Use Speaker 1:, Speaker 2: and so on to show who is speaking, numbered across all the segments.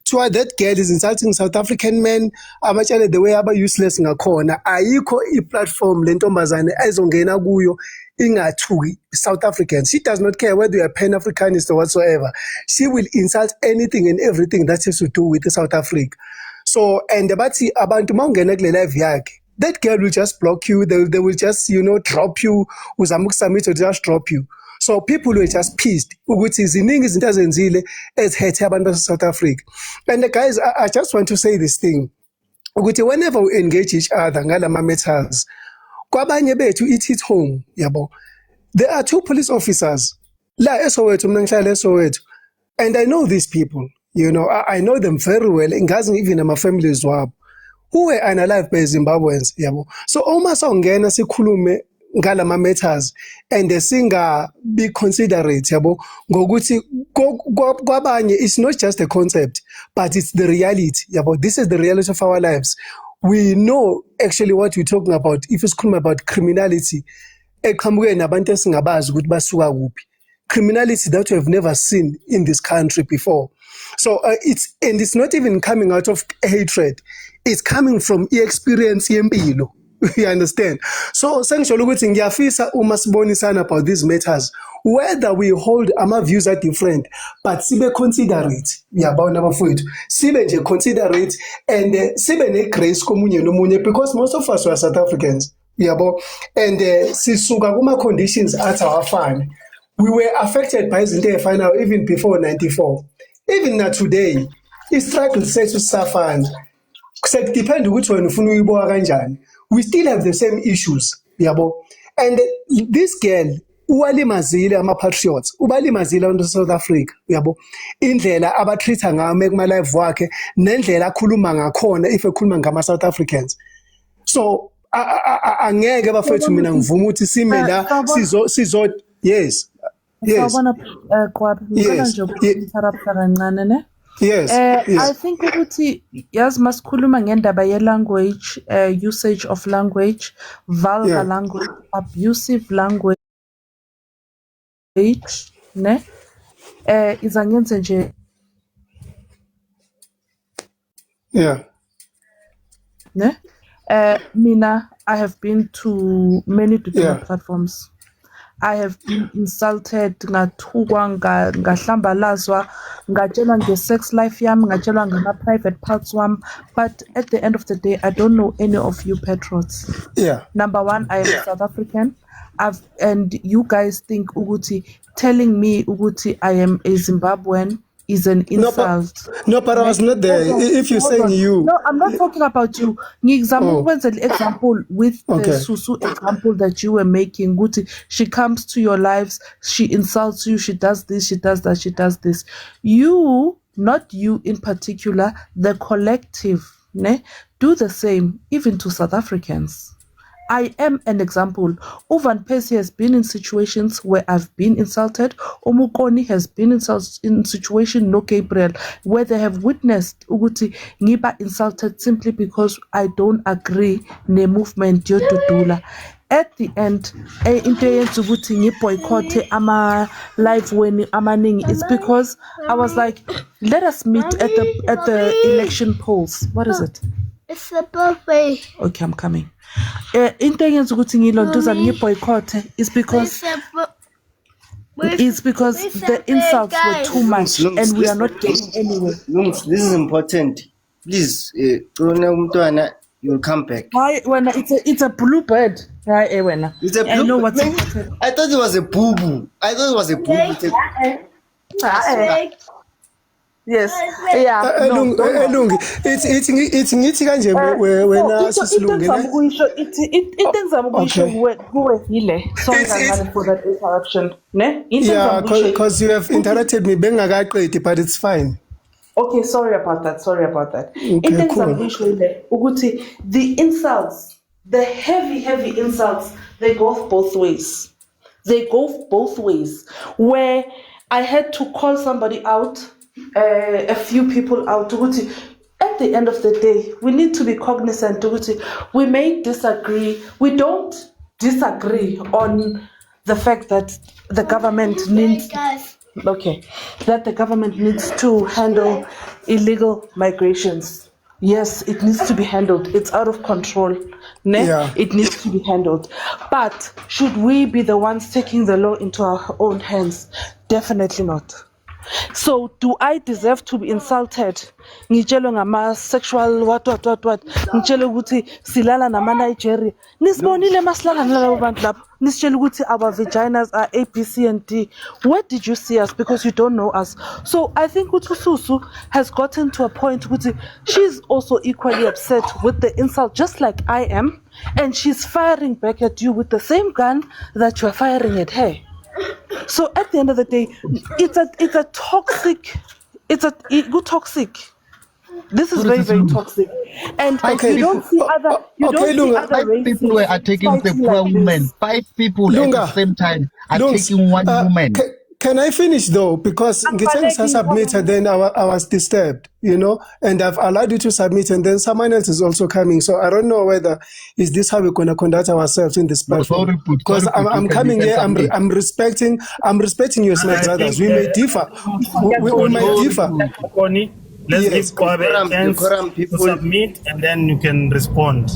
Speaker 1: To that girl is insulting South African men, abatshale the way aba useless ngakhona. Ayikho i-platform lentombazane ezongena kuyo ingathuki South Africans. She does not care whether you are Pan-Africanist or whatsoever. She will insult anything and everything that has to do with South Africa. So, and bathi abantu mawungena kule live yakhe, that girl will just block you. They will just, drop you. Uzama ukusubmit or just drop you. So people were just pissed. Ukuthi ziningi izinto azenzile ezithethe abantu base South Africa. And guys, I just want to say this thing. Ukuthi whenever we engage each other ngalama matters, kwabanye bethu it hit home, yabo. There are 2 police officers la eSoweto, mina ngihlala eSoweto, and I know these people. I know them very well. Ngazi even my families wabo who were unalive by Zimbabweans, yabo. So uma sawungena sikhulume ngalama matters and singa be considerate, yabo, ngokuthi kwabanye it's not just a concept but it's the reality, yabo. This is the reality of our lives. We know actually what we're talking about if it's about criminality eqhamuke nabantu esingabazi ukuthi basuka kuphi, criminality that we have never seen in this country before. So it's not even coming out of hatred, it's coming from experience yempilo. You understand? So sengisho ukuthi ngiyafisa uma sibonisana about these matters, whether we hold our views are different, but sibe considerate, yabona bafowethu, sibe nje considerate and sibe ne grace komunye nomunye, because most of us are South Africans, yabo, and sisuka kuma conditions athi awafani. We were affected by izinto ezifanayo even before 94. Even now today, i-struggle sethu sisafana. Sekudependa ukuthi wena ufuna uyiboka kanjani. We still have the same issues, yabo. And this girl, uwalimazile ama-patriots, ubalimazile abantu South Africa, yabo. Indlela abatreata ngayo kuma-live wakhe, nendlela akhuluma ngakhona if ekhuluma ngama-South Africans. So, angeke bafethu mina ngivuma ukuthi sime la yes. Yes. Yes.
Speaker 2: I think ukuthi yazi masikhuluma ngendaba ye-language, usage of language, vulgar language, abusive language, ne? Izangenze nje.
Speaker 1: Yeah.
Speaker 2: Ne? Mina, I have been to many different platforms. I have been insulted, ngathukwa, ngahlambalazwa, ngatshelwa nge-sex life yami, ngatshelwa ngama-private parts wami. But at the end of the day, I don't know any of you patriots.
Speaker 1: Yeah.
Speaker 2: Number one, I am South African. And you guys think Uguti, telling me Uguti I am a Zimbabwean is an insult.
Speaker 1: No, but I was not there. If you're saying you.
Speaker 2: No, I'm not talking about you. Example with the Susu example that you were making. Guti, she comes to your lives, she insults you, she does this, she does that, she does this. You, not you in particular, the collective, ne, do the same, even to South Africans. I am an example. Uvan Percy has been in situations where I've been insulted. Omukoni has been in situation, no Gabriel, where they have witnessed Uguti Ngiba insulted simply because I don't agree ne movement Yotudula. At the end, into Uguti ngi boycott ama live when amaning. It's because I was like, let us meet at the election polls. What is it?
Speaker 3: It's a birthday.
Speaker 2: Okay, I'm coming. Into ukuthi ngilontuza ngiboycott is because the insults were too much and we are not getting anywhere.
Speaker 4: This is important. Please, you'll come back.
Speaker 2: Why? When it's a blue bird, right?
Speaker 4: It's a blue.
Speaker 2: I know what's important.
Speaker 4: I thought it was a boo boo.
Speaker 2: Yes. Yeah.
Speaker 1: Elungi. It's ngithi kanje wena sisilungi ne.
Speaker 2: Into engizama ukuyisho kuwe yile. Sorry for that interruption. Ne?
Speaker 1: Yeah, because you have interrupted me bengakaqedi, but it's fine.
Speaker 2: Okay, sorry about that.
Speaker 1: Okay, cool.
Speaker 2: Uguti, the insults, the heavy insults, they go both ways. Where I had to call somebody out, a few people out. At the end of the day, we need to be cognizant. We may disagree. We don't disagree on the fact that the government needs. Okay, that the government needs to handle illegal migrations. Yes, it needs to be handled. It's out of control. Ne?
Speaker 1: Yeah.
Speaker 2: It needs to be handled. But should we be the ones taking the law into our own hands? Definitely not. So do I deserve to be insulted? Ngitshelwe ngama sexual what ngitshelwe ukuthi silala nama Nigeria. Nisibonile masilala nalabo bantu lapho. Nisitshela ukuthi our vaginas are A, B, C and D. Where did you see us? Because you don't know us. So I think Susu has gotten to a point ukuthi she's also equally upset with the insult just like I am, and she's firing back at you with the same gun that you're firing at her. So at the end of the day, it's a toxic, good toxic. This is very, very toxic. And you don't see other,
Speaker 5: five people are taking the poor woman. 5 people at the same time are taking one woman.
Speaker 1: Can I finish though? Because Ngiteng submitted, then I was disturbed, and I've allowed you to submit, and then someone else is also coming. So I don't know whether is this how we're going to conduct ourselves in this platform. Because I'm coming here, I'm respecting your smart brothers. We may differ. We might differ.
Speaker 6: Let's give Kwabe a chance to submit, and then you can respond.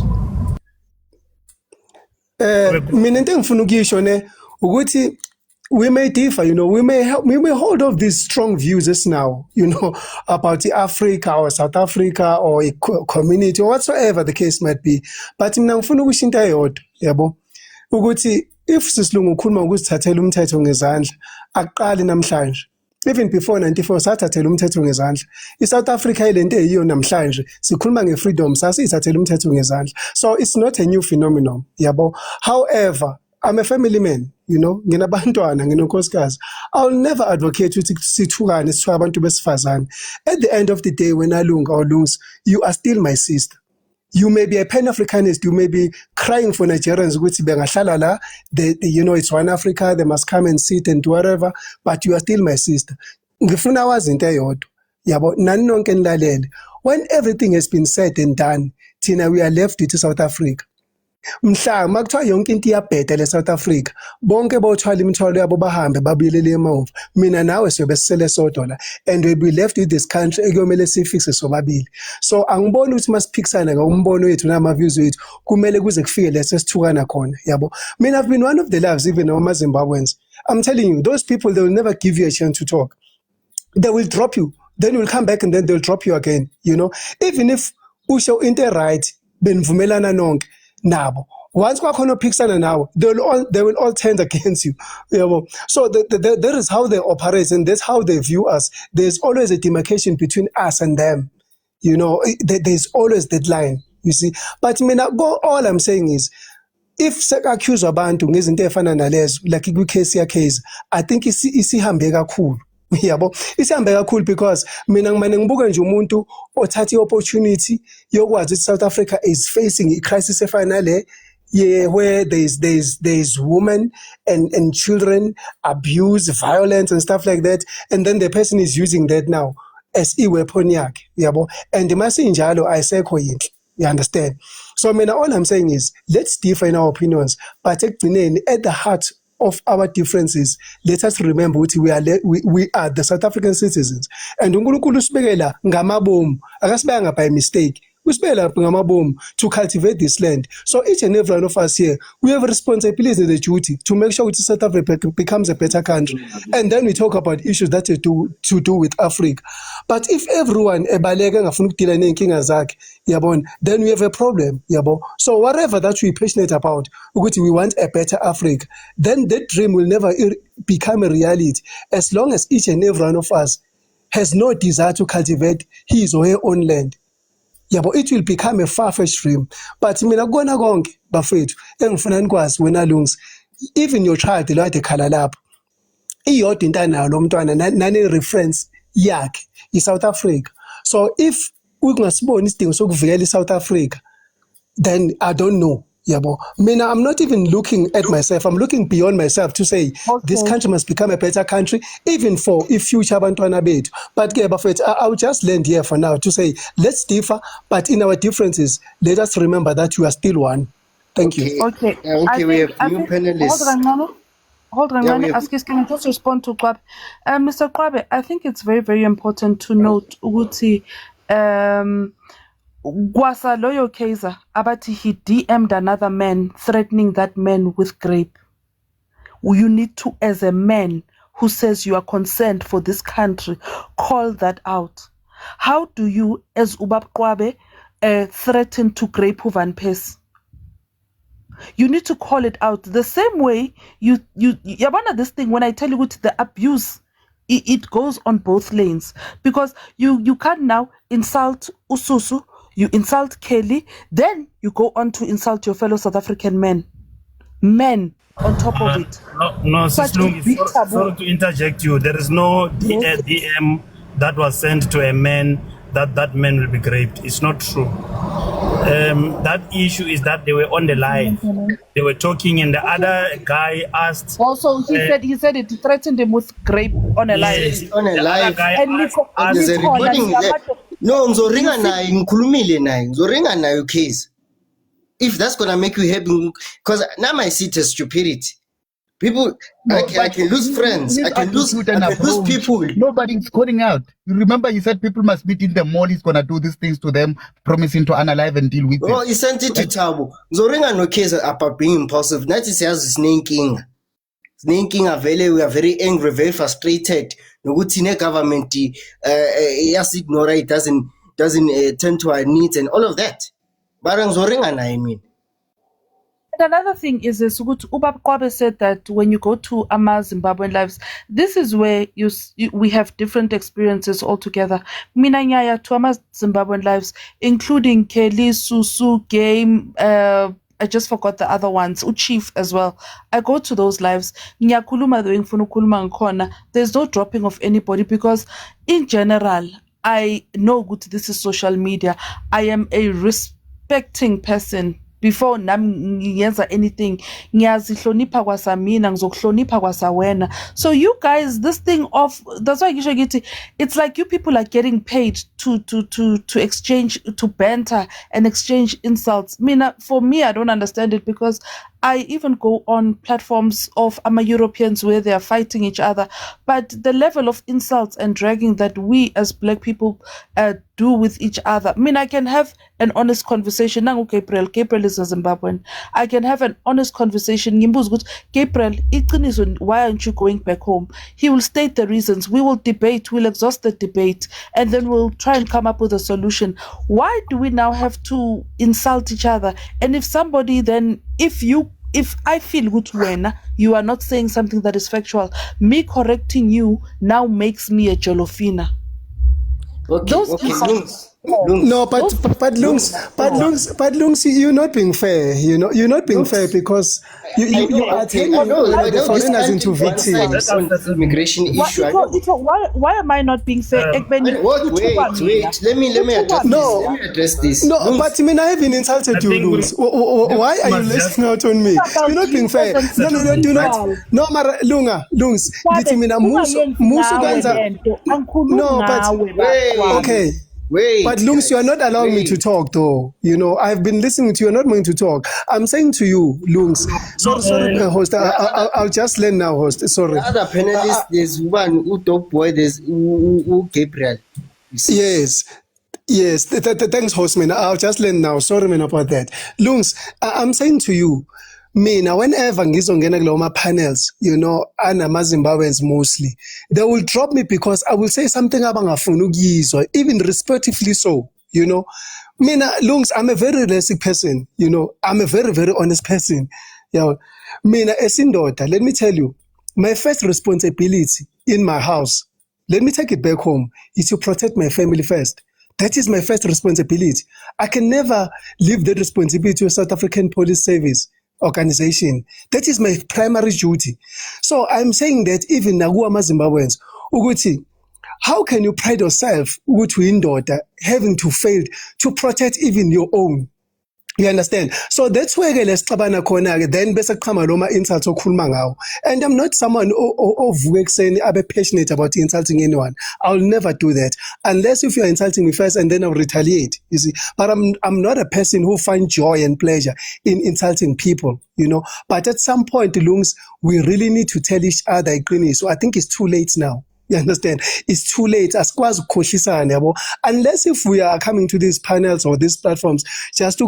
Speaker 1: Mina into engifuna ukuyisho ne ukuthi we may differ, we may hold off these strong views just now, about Africa or South Africa or a community or whatsoever the case might be. But mina ngifuna ukusho into eyodwa, yabo, ukuthi if sisilungu ukhuluma ukuthi thathela umthetho ngezandla, aqali namhlanje. Even before 94 sathathela umthetho ngezandla. iSouth Africa ilento eyiyo namhlanje sikhuluma ngeFreedom sasithathela umthetho ngezandla. So it's not a new phenomenon, yabo. However, I'm a family man, nginabantwana, nginonkosikazi. I'll never advocate ukuthi sithukane sithiwa abantu besifazane. At the end of the day, when I lunga or lungs, you are still my sister. You may be a Pan-Africanist, you may be crying for Nigerians ukuthi bengahlala la, it's one Africa, they must come and sit and do whatever, but you are still my sister. Ngifuna wazi into eyodwa, yabo, nani nonke nilalele. When everything has been said and done, thina we are left with South Africa. Mhla makuthiwa yonke into iyabheda le-South Africa, bonke bothwala imithwalo yabo bahambe babuyelele emuva. Mina nawe siyobe sisele sodwa la, and we'll be left with this country ekuyomele siyifixe sobabili. So angiboni ukuthi masiphikisana ngombono wethu nama-views wethu kumele kuze kufike lese sithukana khona, yabo. Mina I've been one of the loves even ama-Zimbabweans. I'm telling you, those people, they will never give you a chance to talk. They will drop you, then you'll come back and then they'll drop you again, Even if usho into right, benivumelana nonke, nabo. Once kwakhona uphikisana nawe, they will all turn against you. So that is how they operate, and that's how they view us. There's always a demarcation between us and them. There's always that line, you see. But all I'm saying is, if accuse abantu ngezinto efana nalezo, like case, I think isihambe kakhulu. Yabo, isihambe kakhulu because mina ngimane ngibuka nje umuntu othatha i-opportunity yokwazi ukuthi South Africa is facing a crisis efana le, where there's women and children abuse, violence and stuff like that, and then the person is using that now as i-weapon yakhe, yabo. And masinjalo ayisekho yinhle, you understand? So mina all I'm saying is, let's differ in our opinions, but at the heart of our differences, let us remember we are the South African citizens. And uNkulunkulu usibekela ngamabomu, akasibekanga by mistake. Usibekela ngamabomu to cultivate this land. So each and every one of us here, we have a responsibility and a duty to make sure that South Africa becomes a better country. And then we talk about issues that have to do with Africa. But if everyone ebaleka ngafuna ukudila nenkinga zakhe, yabona, then we have a problem, yabo. So whatever that we're passionate about, we want a better Africa, then that dream will never become a reality as long as each and every one of us has no desire to cultivate his or her own land. Yabo, it will become a far-fetched dream. But mina kona konke bafethu engifuna nikwazi wena lungs, even your child lo ade khala lapho, iyodwa into anayo lo mntwana nane reference yakhe iSouth Africa. So if ungasiboni isidingo sokuvikela iSouth Africa, then I don't know. Yabo, mina, I'm not even looking at myself. I'm looking beyond myself to say this country must become a better country, even for if future bantwana bethu. But I'll just land here for now to say let's differ, but in our differences, let us remember that you are still one. Thank you.
Speaker 2: Okay.
Speaker 4: We have new panelists.
Speaker 2: hold on, can I just respond to Kwabe? Mr. Kwabe, I think it's very, very important to note ukuthi Gwasa Loyo Kaiser abati he DM'd another man threatening that man with grape. You need to, as a man who says you are concerned for this country, call that out. How do you, as Ubab Kwabe, threaten to grape Van Pes? You need to call it out the same way you Yabana, this thing, when I tell you what the abuse, it goes on both lanes, because you can't now insult Ususu, you insult Kelly, then you go on to insult your fellow South African men on top of it.
Speaker 6: No, sorry to interject you. There is no DM that was sent to a man that man will be raped. It's not true. That issue is that they were on the live. They were talking, and the other guy asked.
Speaker 2: Also, he said it threatened him with grape on a live.
Speaker 4: Yes, on a live.
Speaker 2: And
Speaker 4: there's a recording there. No, ngizoringa naye ngikhulumile naye ngizoringa naye case. If that's gonna make you happy, because now I see it as stupidity. People, I can lose friends. I can lose people.
Speaker 5: Nobody's calling out. You remember he said people must meet in the mall. He's going to do these things to them, promising to analyze and deal with them.
Speaker 4: Well, he sent it to Tabo. Zoringa no case about being impulsive. That is his sneaking. Sneaking are we are very angry, very frustrated. No good in government. Yes, ignore it. Doesn't tend to our needs and all of that. Barang Zoringa, I mean.
Speaker 2: Another thing is Ubab Kwabe said that when you go to Ama Zimbabwean lives, this is where we have different experiences altogether. Mina nyaya to Ama Zimbabwean lives, including Kelly, Susu, Game, I just forgot the other ones, Chief as well. I go to those lives. There's no dropping of anybody, because in general, I know this is social media. I am a respecting person. Before ngiyenza anything, ngiyazihlonipha kwasamina, ngizokuhlonipha kwasawena. So you guys, this thing of, that's why it's like you people are getting paid to exchange, to banter and exchange insults. For me, I don't understand it, because I even go on platforms of Europeans where they are fighting each other, but the level of insults and dragging that we as Black people do with each other. I can have an honest conversation. Gabriel is a Zimbabwean. I can have an honest conversation. Gabriel, why aren't you going back home? He will state the reasons. We will debate. We'll exhaust the debate, and then we'll try and come up with a solution. Why do we now have to insult each other? And if somebody then, if I feel good when you are not saying something that is factual, me correcting you now makes me a Jolofina.
Speaker 1: No, but Lungs, you're not being fair. You're not being fair, because you are turning the foreigners into victims.
Speaker 4: That's immigration issue.
Speaker 2: Why am I not being fair?
Speaker 4: Wait. Let me address this.
Speaker 1: No, but I have been insulted you, Lungs. Why are you listening out on me? You're not being fair. No, do not. No, Lungs. No, but okay.
Speaker 4: Wait,
Speaker 1: but Lungs, you are not allowing me to talk, though. I've been listening to you. You're not going to talk. I'm saying to you, Lungs. Sorry, host. I'll just learn now, host. Sorry.
Speaker 4: The other panelist, there's one who top boy. There's Gabriel.
Speaker 1: Yes. Thanks, host, man. I'll just learn now. Sorry, man, about that. Lungs, I'm saying to you, whenever ngizongena kuloma panels, Zimbabweans mostly, they will drop me because I will say something abangafuni ukuyizwa, even respectively so, Lungs, I'm a very realistic person, I'm a very, very honest person. Esindoda, let me tell you, my first responsibility in my house, let me take it back home, is to protect my family first. That is my first responsibility. I can never leave that responsibility to a South African Police Service organization. That is my primary duty. So I'm saying that even Naguama Zimbabweans, Uguti, how can you pride yourself, Ugutu Indoda, having to fail to protect even your own? You understand? So that's where lesixabana khona then bese kuqhama lo ma insults okhuluma ngawo. And I'm not someone ovuka ekseni abe passionate about insulting anyone. I'll never do that unless if you're insulting me first and then I'll retaliate. You see, but I'm not a person who finds joy and pleasure in insulting people, you know. But at some point, Lungs, we really need to tell each other. So I think it's too late now. You understand? It's too late. Unless if we are coming to these panels or these platforms just to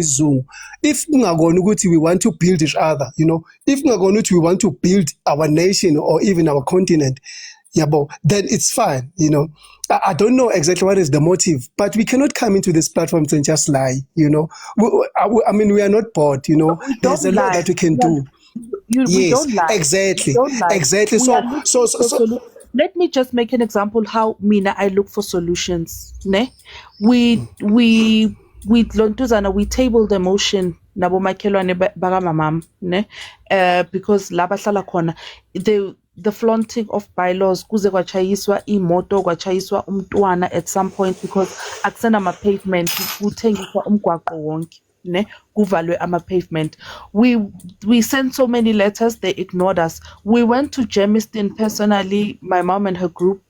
Speaker 1: Zoom. If we want to build each other, you know, if we want to build our nation or even our continent, then it's fine, you know. I don't know exactly what is the motive, but we cannot come into these platforms and just lie, you know. I mean, we are not bored, you know. There's a lot that we can do.
Speaker 2: We don't lie.
Speaker 1: Exactly.
Speaker 2: We don't lie.
Speaker 1: Exactly. So
Speaker 2: let me just make an example how Mina I look for solutions. Ne? We Lontuzana we table the motion nabo makhelwane baka mamam, ne? Because laba hlala khona the flaunting of bylaws kuze kwachayiswa imoto kwachayiswa umntwana at some point because akusena ama pavement kuthengiswa umgwaqo wonke. Ne kuvalwe ama pavement. We sent so many letters, they ignored us. We went to Germiston personally, my mom and her group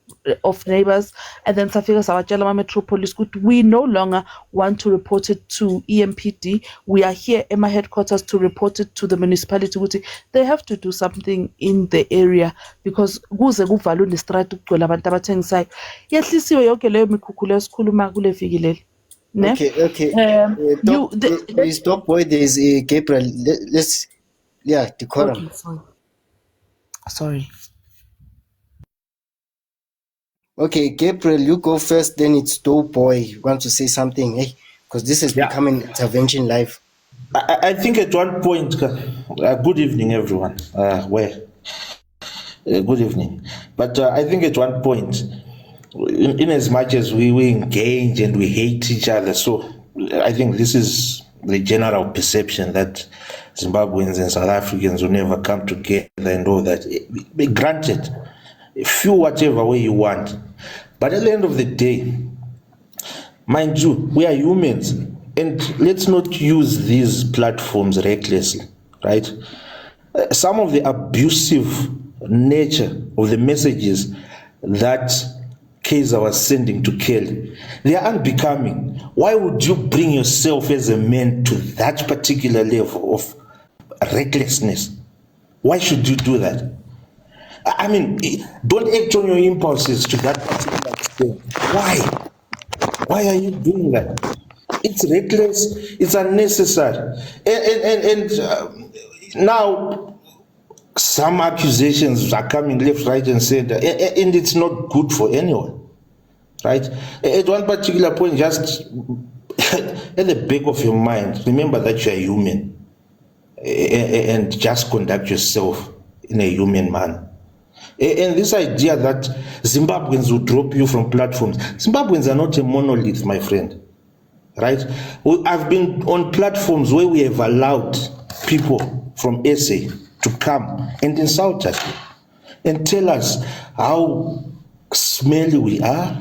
Speaker 2: of neighbors, and then Safika Sawatjela Metropolis. We no longer want to report it to EMPD. We are here in my headquarters to report it to the municipality. They have to do something in the area because kuze kuvalwe nestrata ukugcwele abantu abathengisayo. Yehlisiwe yonke leyo mikhukhula esikhuluma kule viki leli. Ne?
Speaker 4: Okay. Stop boy. There's Gabriel. Let's decorum.
Speaker 2: Okay, sorry.
Speaker 4: Okay, Gabriel, you go first. Then it's Dope Boy. You want to say something, eh? Because this is becoming intervention live.
Speaker 7: I think at one point, good evening, everyone. Good evening. But I think at one point, in as much as we engage and we hate each other, so I think this is the general perception that Zimbabweans and South Africans will never come together and all that. Granted, feel whatever way you want, but at the end of the day, mind you, we are humans, and let's not use these platforms recklessly, right? Some of the abusive nature of the messages that Kaiser was sending to Kelly, they are unbecoming. Why would you bring yourself as a man to that particular level of recklessness? Why should you do that? I mean, don't act on your impulses to that particular extent. Why? Why are you doing that? It's reckless. It's unnecessary. And now some accusations are coming left, right, and center, and it's not good for anyone, right? At one particular point, just at the back of your mind, remember that you are human, and just conduct yourself in a human manner. And this idea that Zimbabweans will drop you from platforms, Zimbabweans are not a monolith, my friend, right? I've been on platforms where we have allowed people from SA to come and insult us and tell us how smelly we are,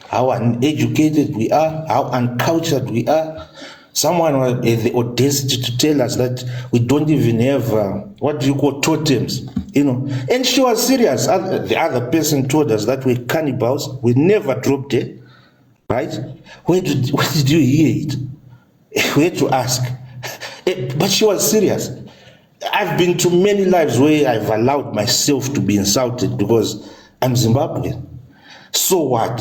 Speaker 7: how uneducated we are, how uncultured we are. Someone had the audacity to tell us that we don't even have what do you call totems, you know. And she was serious. The other person told us that we're cannibals. We never dropped it, right? Where did you hear it? We had to ask. But she was serious. I've been to many lives where I've allowed myself to be insulted because I'm Zimbabwean. So what?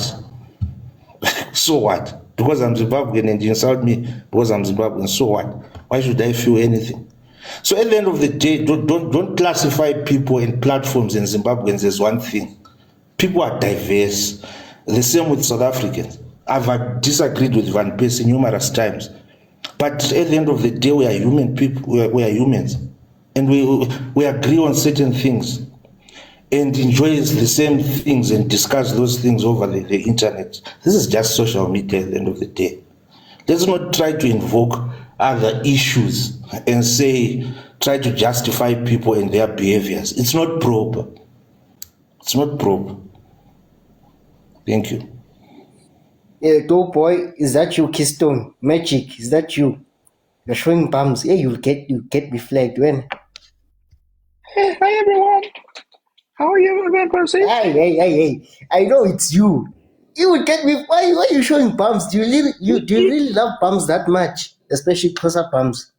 Speaker 7: So what? Because I'm Zimbabwean and you insult me because I'm Zimbabwean. So what? Why should I feel anything? So at the end of the day, don't classify people and platforms in Zimbabweans as one thing. People are diverse. The same with South Africans. I've disagreed with Van Persie numerous times. But at the end of the day, we are human people. We are humans. And we agree on certain things and enjoy the same things and discuss those things over the internet. This is just social media at the end of the day. Let's not try to invoke other issues and try to justify people and their behaviors. It's not proper. It's not proper. Thank you.
Speaker 4: Dope boy, is that you, Keystone? Magic, is that you? You're showing bums. Yeah, you get me flagged when.
Speaker 8: Hey, hi everyone. How are you again, Percy?
Speaker 4: Hey. I know it's you. You would get me. Why are you showing bums? Do you really love bums that much? Especially Xhosa bums.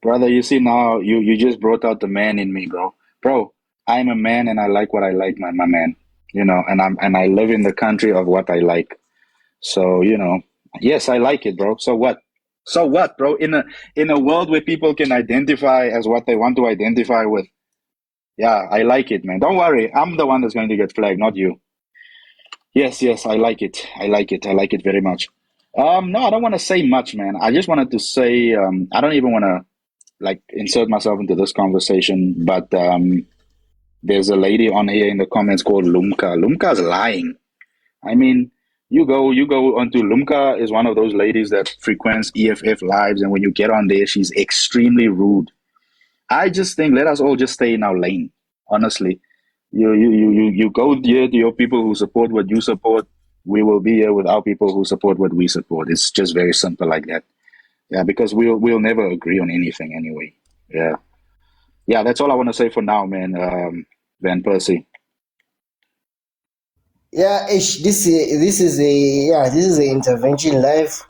Speaker 8: Brother, you see now, you just brought out the man in me, bro. Bro, I'm a man and I like what I like, my man. You know, and I live in the country of what I like. So, you know, yes, I like it, bro. So what? So what, bro? In a world where people can identify as what they want to identify with. Yeah, I like it, man. Don't worry. I'm the one that's going to get flagged, not you. Yes, I like it. I like it very much. No, I don't want to say much, man. I just wanted to say, I don't even want to like insert myself into this conversation, but there's a lady on here in the comments called Lumka. Lumka's lying. I mean, you go onto Lumka is one of those ladies that frequents EFF lives, and when you get on there, she's extremely rude. I just think let us all just stay in our lane. Honestly, you go there to your people who support what you support. We will be here with our people who support what we support. It's just very simple like that. Yeah, because we'll never agree on anything anyway. Yeah. That's all I want to say for now, man. Van Persie.
Speaker 4: Yeah, this is an intervention live,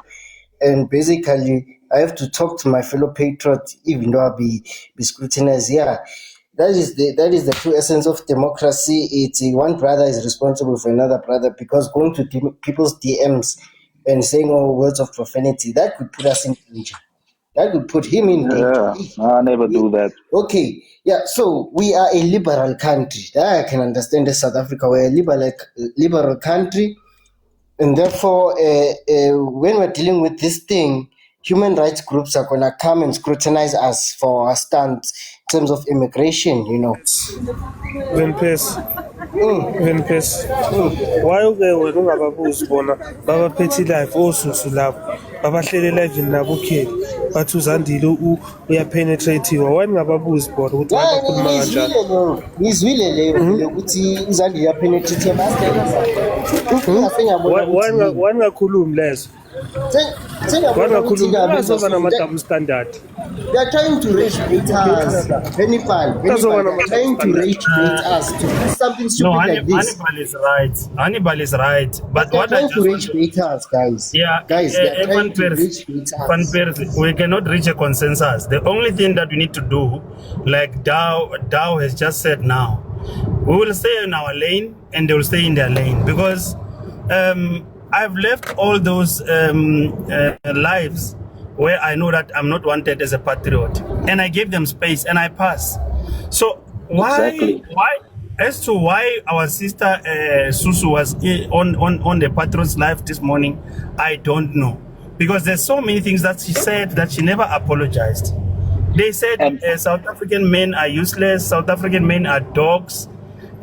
Speaker 4: and basically I have to talk to my fellow patriot, even though I'll be scrutinized. Yeah, that is the true essence of democracy. It's one brother is responsible for another brother, because going to people's DMs and saying all words of profanity, that could put us in danger. That could put him in danger.
Speaker 8: Yeah, I never do that.
Speaker 4: Okay, yeah, so we are a liberal country. That I can understand in South Africa. We're a liberal country, and therefore, when we're dealing with this thing, human rights groups are going to come and scrutinize us for our stance in terms of immigration, you know.
Speaker 9: Van Persie. Why wena ungababuzi bona babaphethe live osusu lapho babahlele live nabo ukheli bathi uZandile uyapenetratiwa. Why ungababuzi bona ukuthi bakhuluma kanjani?
Speaker 4: Ngizwile leyo ukuthi uZandile uyapenetratiwa
Speaker 9: Why ungakhulumi lezo? Bazoba nama-double standard.
Speaker 4: They are trying to rage bait us. Hannibal, they are trying to rage bait us to do something stupid like this.
Speaker 6: Hannibal is right. But
Speaker 4: they are
Speaker 6: what I
Speaker 4: trying
Speaker 6: just
Speaker 4: to rage bait us, guys.
Speaker 6: Yeah,
Speaker 4: guys, they are trying to rage bait us.
Speaker 6: We cannot reach a consensus. The only thing that we need to do, like Dow has just said now, we will stay in our lane and they will stay in their lane, because I've left all those lives where I know that I'm not wanted as a patriot, and I gave them space and I pass. So why as to why our sister Susu was on the Patriot's live this morning, I don't know, because there's so many things that she said that she never apologized. They said South African men are useless, South African men are dogs.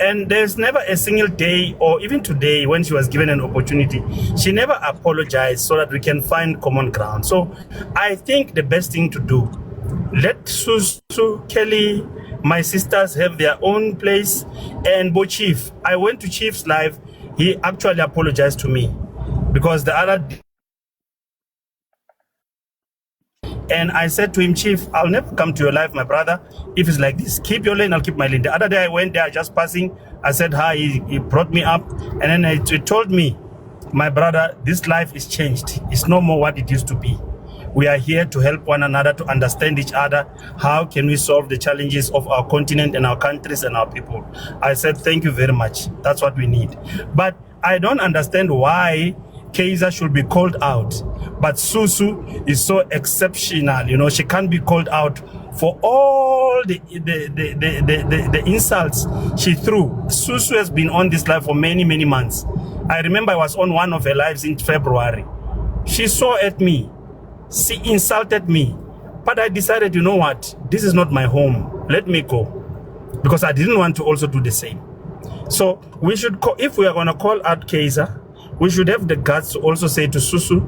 Speaker 6: And there's never a single day, or even today when she was given an opportunity, she never apologized so that we can find common ground. So I think the best thing to do, let Susu, Kelly, my sisters have their own place. And Bo Chief, I went to Chief's live. He actually apologized to me, because the other, and I said to him, Chief, I'll never come to your life, my brother. If it's like this, keep your lane, I'll keep my lane. The other day I went there, just passing. I said hi, he brought me up. And then he told me, my brother, this life is changed. It's no more what it used to be. We are here to help one another, to understand each other. How can we solve the challenges of our continent and our countries and our people? I said, thank you very much. That's what we need. But I don't understand why Kaiser should be called out, but Susu is so exceptional. You know, she can't be called out for all the insults she threw. Susu has been on this live for many months. I remember I was on one of her lives in February. She saw at me, she insulted me, but I decided, you know what, this is not my home. Let me go, because I didn't want to also do the same. So we should, if we are going to call out Kaiser, we should have the guts to also say to Susu,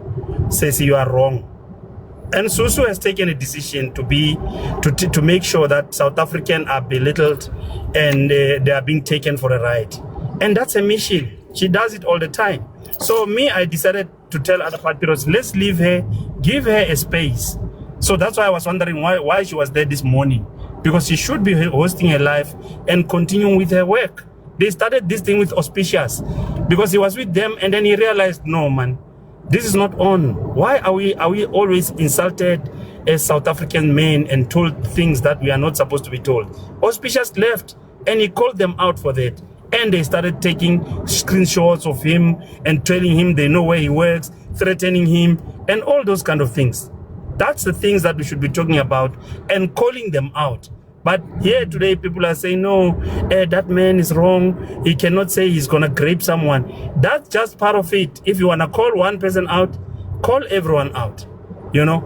Speaker 6: says you are wrong. And Susu has taken a decision to make sure that South Africans are belittled and they are being taken for a ride. And that's a mission. She does it all the time. So me, I decided to tell other patriots, let's leave her, give her a space. So that's why I was wondering why she was there this morning, because she should be hosting her life and continuing with her work. They started this thing with Auspicious because he was with them, and then he realized, no man, this is not on. Why are we always insulted as South African men and told things that we are not supposed to be told? Auspicious left and he called them out for that. And they started taking screenshots of him and telling him they know where he works, threatening him, and all those kind of things. That's the things that we should be talking about and calling them out. But here today, people are saying, no, that man is wrong. He cannot say he's going to grape someone. That's just part of it. If you want to call one person out, call everyone out. You know,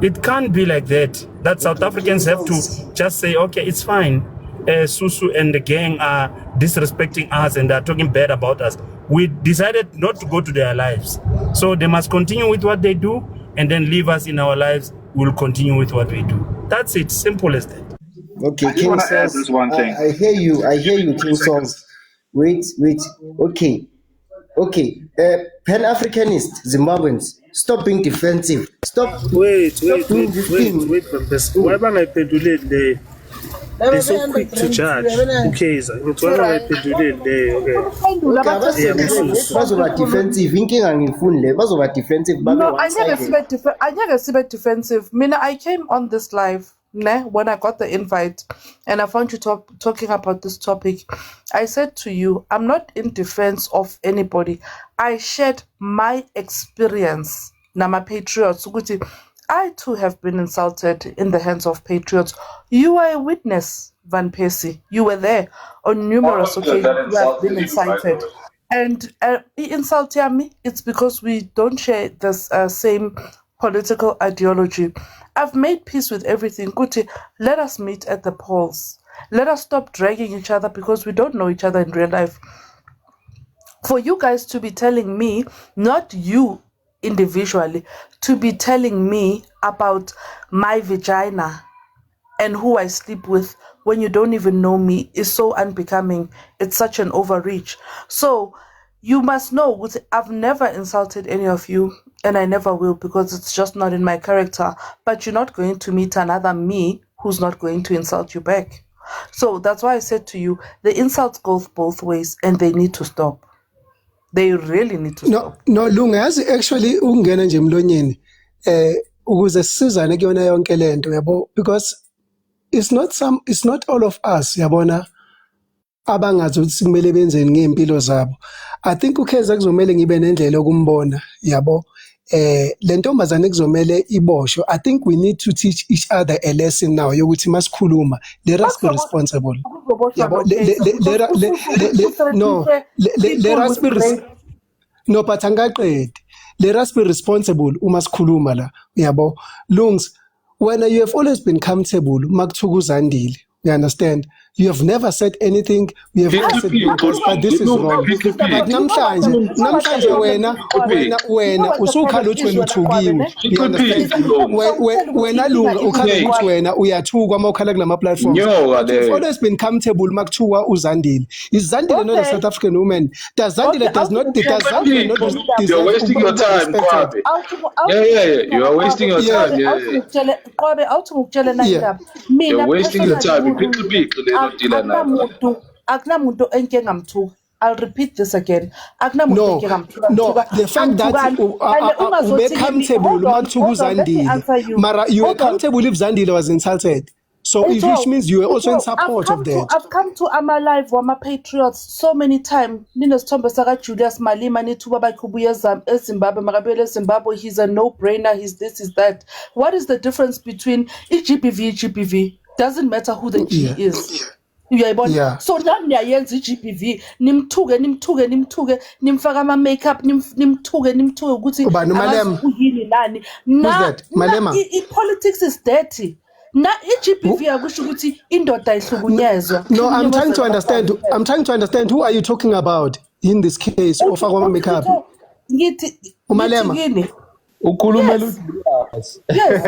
Speaker 6: it can't be like that. That South Africans have to just say, okay, it's fine. Susu and the gang are disrespecting us and they're talking bad about us. We decided not to go to their lives. So they must continue with what they do and then leave us in our lives. We'll continue with what we do. That's it. Simple as that.
Speaker 4: Okay,
Speaker 8: I just
Speaker 4: King
Speaker 8: want to add
Speaker 4: Songs.
Speaker 8: this one thing.
Speaker 4: I hear you, King Songs. Wait. Okay. Pan-Africanist Zimbabweans, stop being defensive. Stop doing this thing.
Speaker 9: Wait, Professor. Why am I pendulate there? They're so quick to judge. Okay, so why am I pendulate there?
Speaker 4: Bazoba defensive. Inkinga ngifundile. Bazoba defensive.
Speaker 2: No, I never see defensive. Mina, I came on this live when I got the invite and I found you talking about this topic. I said to you, I'm not in defense of anybody. I shared my experience. Nama patriots. I too have been insulted in the hands of patriots. You are a witness, Van Persie. You were there on numerous occasions. You have been insulted. And insult me, it's because we don't share this same political ideology. I've made peace with everything. Kuti, let us meet at the polls. Let us stop dragging each other because we don't know each other in real life. For you guys to be telling me, not you individually, to be telling me about my vagina and who I sleep with when you don't even know me is so unbecoming. It's such an overreach. So you must know, I've never insulted any of you, and I never will, because it's just not in my character. But you're not going to meet another me who's not going to insult you back. So that's why I said to you, the insults go both ways and they need to stop. They really need to stop.
Speaker 1: No, Lunga, actually ungena nje emlonyeni ukuze sisizane kuyona yonke lento yabo, because it's not all of us yabona abangazi ukuthi kumele benzeni ngempilo zabo. I think uKheza kuzomela ngibe nendlela okumbona yabo. Le ntombazane kuzomela iboshwe. I think we need to teach each other a lesson now yokuthi masikhuluma, let us be responsible. No, but angaqedi. Let us be responsible uma sikhuluma la yabo. Lungs, when you have always been comfortable makuthuka uZandile, you understand? You have never said anything. You have never said because, but this is wrong. But namhlanje wena usukhala uthi wena uthukiwe. You understand? Wena Lunga ukhala ukuthi wena uyathukwa uma ukhala kulama platforms. You've always been comfortable makuthuka uZandile. Is Zandile not a South African woman? Zandile not
Speaker 10: You're wasting your time, Kwabe. Yeah. You are wasting your time. You're wasting your time.
Speaker 2: I'll repeat this again.
Speaker 1: No, the fact that we're comfortable makuthuka uZandile. Mara, you were comfortable if Zandile was insulted. So which means you were also in support of that.
Speaker 2: I've come to Ama Live Wama Patriots so many times. Nina Stomba Saka Julius Malema Nituba Kubuya Zimbabwe, Marabele Zimbabwe, he's a no-brainer, he's this, is that. What is the difference between GPV? Doesn't matter who the G is. Yeah. So now niyayenza GPV nimthuke nimfaka ama makeup nimthuke ukuthi uyini nani na politics is dirty na GPV akusho ukuthi indoda ayihlukunyezwa.
Speaker 1: No, I'm trying to understand who are you talking about in this case of ama makeup.
Speaker 2: Ngithi
Speaker 1: uMalema
Speaker 10: ukhuluma
Speaker 1: Yes.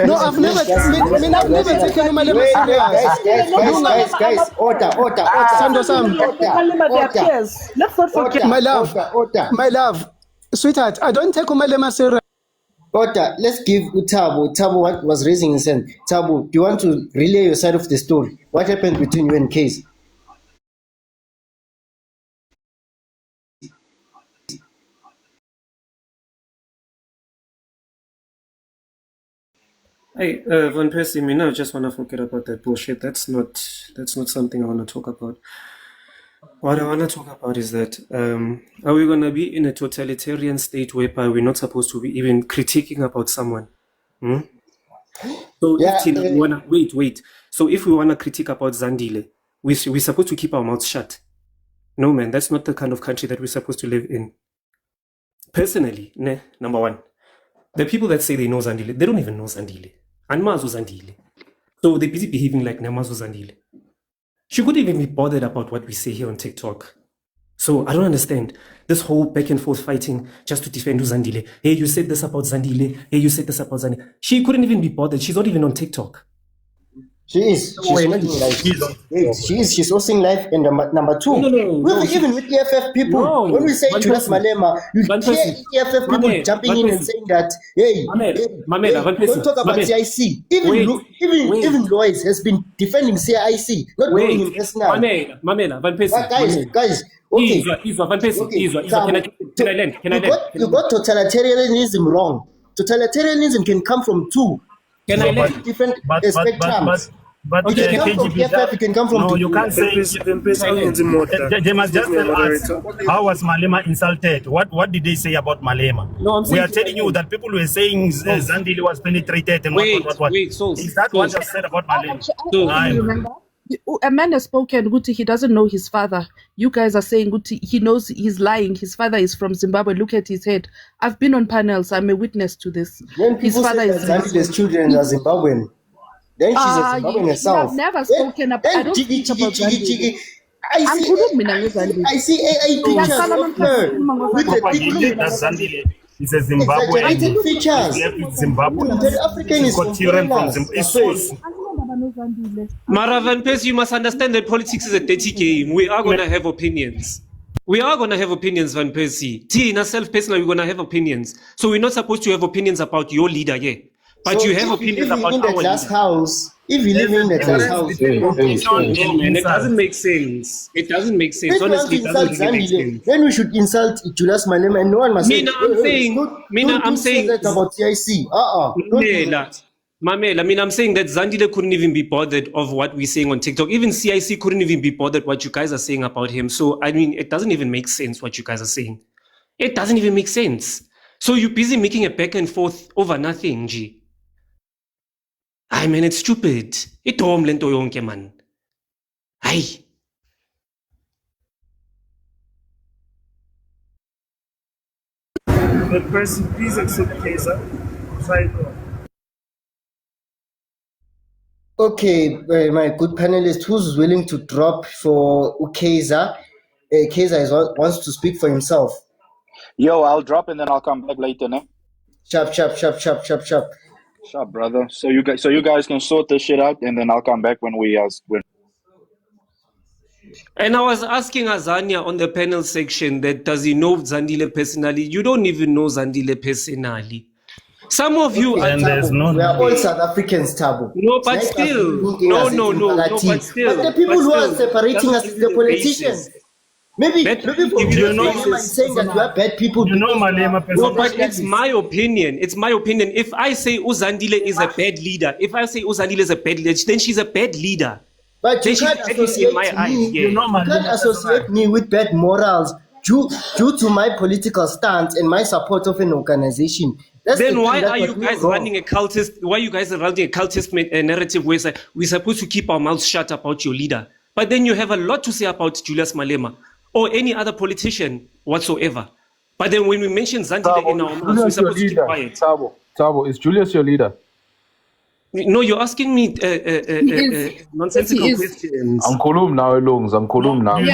Speaker 1: No, I've never taken Malema serious.
Speaker 4: Guys, order.
Speaker 1: Sando Sam.
Speaker 2: Let's not forget.
Speaker 1: My love. sweetheart, I don't take uMalema serious.
Speaker 4: But let's give Tabo what was raising his hand. Tabo, do you want to relay your side of the story? What happened between you and Case?
Speaker 11: Hey, Van Persie, I just want to forget about that bullshit. That's not something I want to talk about. What I want to talk about is that are we going to be in a totalitarian state whereby we're not supposed to be even critiquing about someone? So
Speaker 4: Yeah,
Speaker 11: if we wanna, wait. So if we want to critique about Zandile, we're supposed to keep our mouths shut. No, man, that's not the kind of country that we're supposed to live in. Personally, number one, the people that say they know Zandile, they don't even know Zandile. Anmazu Zandile. So they're busy behaving like Namazu Zandile. She couldn't even be bothered about what we say here on TikTok. So I don't understand this whole back and forth fighting just to defend Zandile. Hey, you said this about Zandile. Hey, you said this about Zandile. She couldn't even be bothered. She's not even on TikTok.
Speaker 4: She is. She's hosting live. And number two, even with EFF people, when we say Julius Malema, you hear EFF people jumping in and saying that, hey, don't talk about CIC. Even Lois has been defending CIC, not knowing him personally. Guys, okay. You got totalitarianism wrong. Totalitarianism can come from different spectrums.
Speaker 6: But
Speaker 4: it can come from PFF, it can come from...
Speaker 6: No, you can't say... They must just tell us, how was Malema insulted? What did they say about Malema?
Speaker 11: No,
Speaker 6: we are telling you that people were saying Zandile was penetrated and what. Is that what you said about Malema?
Speaker 2: A man has spoken, Guti, he doesn't know his father. You guys are saying, Guti, he knows he's lying. His father is from Zimbabwe. Look at his head. I've been on panels. I'm a witness to this.
Speaker 4: When his father is Zandile's children are Zimbabwean, then she's a Zimbabwean herself.
Speaker 2: I've never spoken about... I don't speak about Zandile. I see
Speaker 4: AI pictures of her with the
Speaker 6: Zandile is a Zimbabwean.
Speaker 4: Features.
Speaker 6: It's Zimbabwe.
Speaker 4: The African is
Speaker 6: from Zimbabwe.
Speaker 11: Mara Van Persie, you must understand that politics is a dirty game. We are going to have opinions. We are going to have opinions, Van Persie. Tina, self-personally, we're going to have opinions. So we're not supposed to have opinions about your leader, yeah. But so you have opinions about our
Speaker 4: glass house. If you live in the glass house,
Speaker 11: it doesn't make sense. It doesn't make sense. Honestly, it doesn't really make sense.
Speaker 4: Then we should insult Julius Malema and no one must say.
Speaker 11: I'm saying
Speaker 4: that about CIC.
Speaker 11: Mamela, I'm saying that Zandile couldn't even be bothered of what we're saying on TikTok. Even CIC couldn't even be bothered what you guys are saying about him. So, I mean, it doesn't even make sense what you guys are saying. It doesn't even make sense. So you're busy making a back and forth over nothing, G. I mean, it's stupid. Ito lento yonke man. Ay.
Speaker 9: The person, please accept Kesa. Try
Speaker 4: Okay, my good panelist, who's willing to drop for Ukeza? Keza wants to speak for himself.
Speaker 8: Yo, I'll drop and then I'll come back later, no?
Speaker 4: Sharp.
Speaker 8: Sharp, brother. So you guys can sort this shit out, and then I'll come back when we
Speaker 11: And I was asking Azania on the panel section that does he know Zandile personally? You don't even know Zandile personally. Some of you are
Speaker 4: we are all South Africans, Tabo.
Speaker 11: No, but still. No, but still.
Speaker 4: But the people who are separating us is the politicians. Maybe Malema is saying that we are bad people.
Speaker 6: You know Malema
Speaker 11: No, but it's my opinion. It's my opinion. If I say Uzandile is a bad leader, then she's a bad leader.
Speaker 4: But you can't associate me. You can't associate me with bad morals due to my political stance and my support of an organization.
Speaker 11: Then why are you guys running a cultist? Why you guys are running a cultist narrative where we're supposed to keep our mouths shut about your leader? But then you have a lot to say about Julius Malema or any other politician whatsoever. But then when we mention Zandile in our mouths, we're supposed to keep quiet.
Speaker 10: Tabo, is Julius your leader?
Speaker 11: No, you're asking me nonsensical questions.
Speaker 10: I'm Kolum now, Lungs. I'm Kolum now.
Speaker 2: We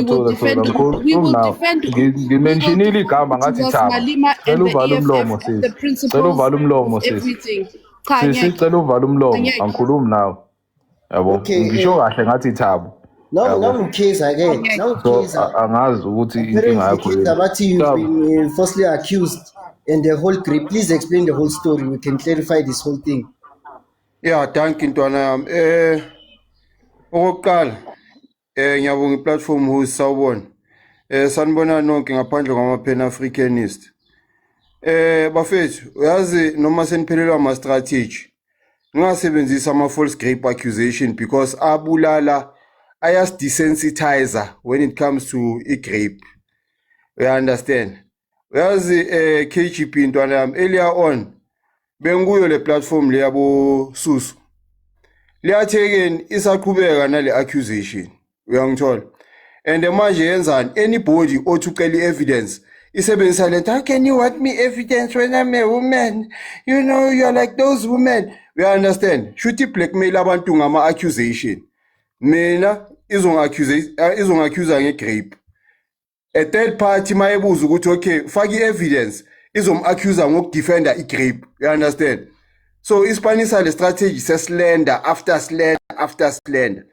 Speaker 2: will defend everything.
Speaker 10: I'm Kolum now. yabo
Speaker 4: Okay,
Speaker 10: ngisho kahle ngathi Thabo
Speaker 4: now Mkhize again. Now
Speaker 10: so
Speaker 4: Mkhize.
Speaker 10: angazi ukuthi inkinga yakho
Speaker 4: Apparently, Mkhize, you've been falsely accused and the whole grip. Please explain the whole story. We can clarify this whole thing.
Speaker 12: Yeah, thank you ntwana yami. Okokuqala ngiyabonga iplatform who sawubona. Sanibona nonke ngaphandle kwama Pan Africanist. Bafethu, uyazi noma seniphelelwa ama strategy. Ngingasebenzisa ama false grape accusation because abulala ayas desensitizer when it comes to a grape. You understand? Uyazi KGP ntwana yami earlier on benguyo le platform le yabo Susu. Liyathekeni isaqhubeka nale accusation. Uyangithola? And manje yenzani anybody othucela evidence isebenzisa lento, how can you want me evidence when I'm a woman? You know, you're like those women. We understand. Shuthi blackmail abantu ngama accusation. Mina izongaccuse ngegrape. A third party mayebuza ukuthi okay, faki evidence izomaccuser ngokudefenda igrape. You understand? So ispanisa le strategy se slander after slander after slander.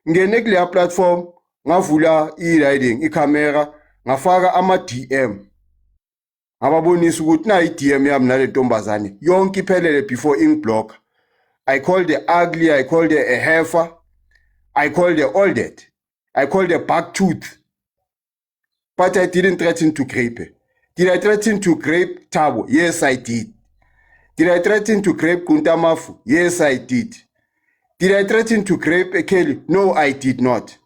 Speaker 12: Ngene kule platform ngavula i-riding i-camera ngafaka ama-DM ngababonisa ukuthi na i-DM yami nale ntombazane yonke iphelele before ingiblock. I called the ugly, I called her a heifer, I called her all that, I called her back tooth, but I didn't threaten to grape her. Did I threaten to grape Thabo? Yes, I did. Did I threaten to grape Kuntamafu? Yes, I did. Did I threaten to grape Kelly? No, I did not.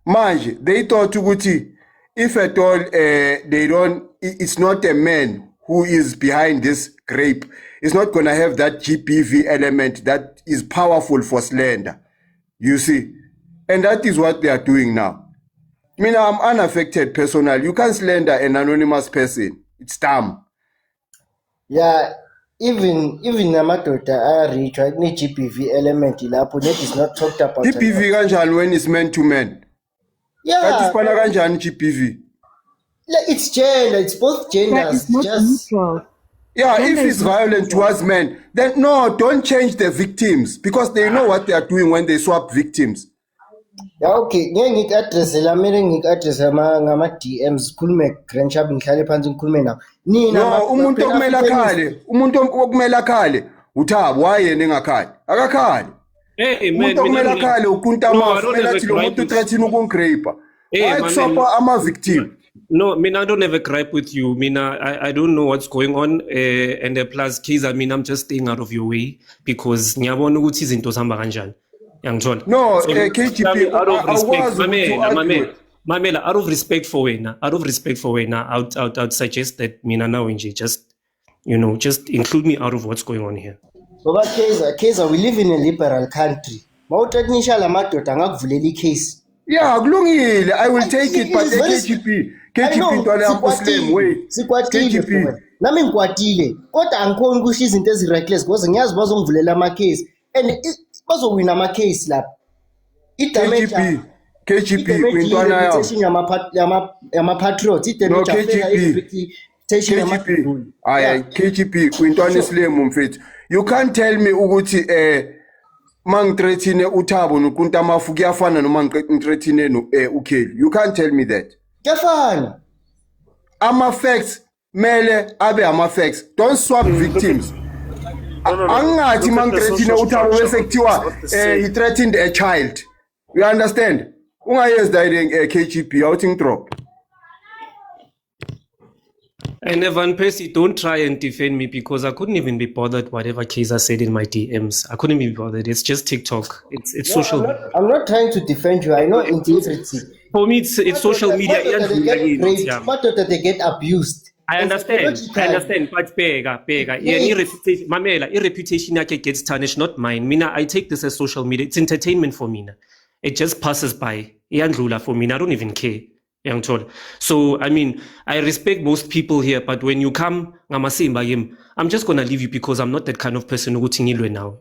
Speaker 12: Manje, they thought ukuthi if at all they don't, it's not a man who is behind this grape. It's not gonna have that GPV element that is powerful for slander. You see, and that is what they are doing now. I mean, I'm unaffected personally. You can't slander an anonymous person. It's dumb.
Speaker 4: Yeah, even amadoda I reach right ne GPV element lapho that is not talked about.
Speaker 12: GPV kanjani when it's man to man?
Speaker 4: Yeah.
Speaker 12: That is pala kanjani GPV?
Speaker 4: It's gender, it's both genders.
Speaker 2: It's not
Speaker 4: Just
Speaker 2: neutral.
Speaker 12: Yeah,
Speaker 2: Gender
Speaker 12: if
Speaker 2: is
Speaker 12: it's
Speaker 2: not
Speaker 12: violent
Speaker 2: neutral.
Speaker 12: towards men, then no, don't change the victims because they know what they are doing when they swap victims.
Speaker 4: yeah, okay. Ngeke ngik-address la mina ngik-address ngama DMs khulume grandchap ngihlale phansi ngikhulume nawo. Nina
Speaker 12: No, umuntu okumele akhale, umuntu okumele akhale uThabo wayena engakhali. Akakhali.
Speaker 11: Hey man,
Speaker 12: Umuntu okumele
Speaker 11: mina
Speaker 12: akhale
Speaker 11: no, I
Speaker 12: uKuntamafu
Speaker 11: don't have a
Speaker 12: elathi lo
Speaker 11: gripe
Speaker 12: muntu
Speaker 11: with
Speaker 12: threaten ukungigrape.
Speaker 11: Hey,
Speaker 12: Why
Speaker 11: my
Speaker 12: kuswapa
Speaker 11: man.
Speaker 12: ama victim?
Speaker 11: No, I don't have a gripe with you. I don't know what's going on. And plus, Keys, I'm just staying out of your way because ngiyabona ukuthi izinto zihamba kanjani. Yangithola.
Speaker 12: No,
Speaker 11: So,
Speaker 12: KGP,
Speaker 11: out of respect,
Speaker 12: akwazi ukuthi argue.
Speaker 11: Mamela, out of respect for wena, I'd suggest that mina now nje just include me out of what's going on here.
Speaker 4: Baba Kaizer, we live in a liberal country. Mawuthathisha la madoda ngakuvulela i-case.
Speaker 12: Yeah, kulungile. I will take it, but KGP ntwana yami Muslim, wait.
Speaker 4: Sikwatile
Speaker 12: KGP.
Speaker 4: nami ngikwatile kodwa angikhoni ukusho izinto ezi-reckless because ngiyazi bazongivulela ama-case and bazowina ama-case lapha.
Speaker 12: KGP kwintwana yami.
Speaker 4: yama-patriots
Speaker 12: No, KGP kwintwana isilemu mfethu. You can't tell me ukuthi mangithreatine uThabo noKuntamafu kuyafana noma ngithreatine uKelly. You can't tell me that.
Speaker 4: Kuyafana.
Speaker 12: Ama facts mele abe ama facts. Don't swap victims. Angathi mangithreatine uThabo bese kuthiwa he threatened a child. You understand? Ungayezi that KGP out in drop.
Speaker 11: And Evan Percy, don't try and defend me because I couldn't even be bothered whatever Kaizer said in my DMs. I couldn't be bothered. It's just TikTok. It's social.
Speaker 4: I'm not trying to defend you. I know integrity.
Speaker 11: For me, it's social media.
Speaker 4: But they get abused.
Speaker 11: I understand, but Pega, reputation, Mamela, reputation gets tarnished, not mine. Mina, I take this as social media. It's entertainment for me. It just passes by. For me, I don't even care. So, I mean, I respect most people here, but when you come, I'm just going to leave you because I'm not that kind of person who now.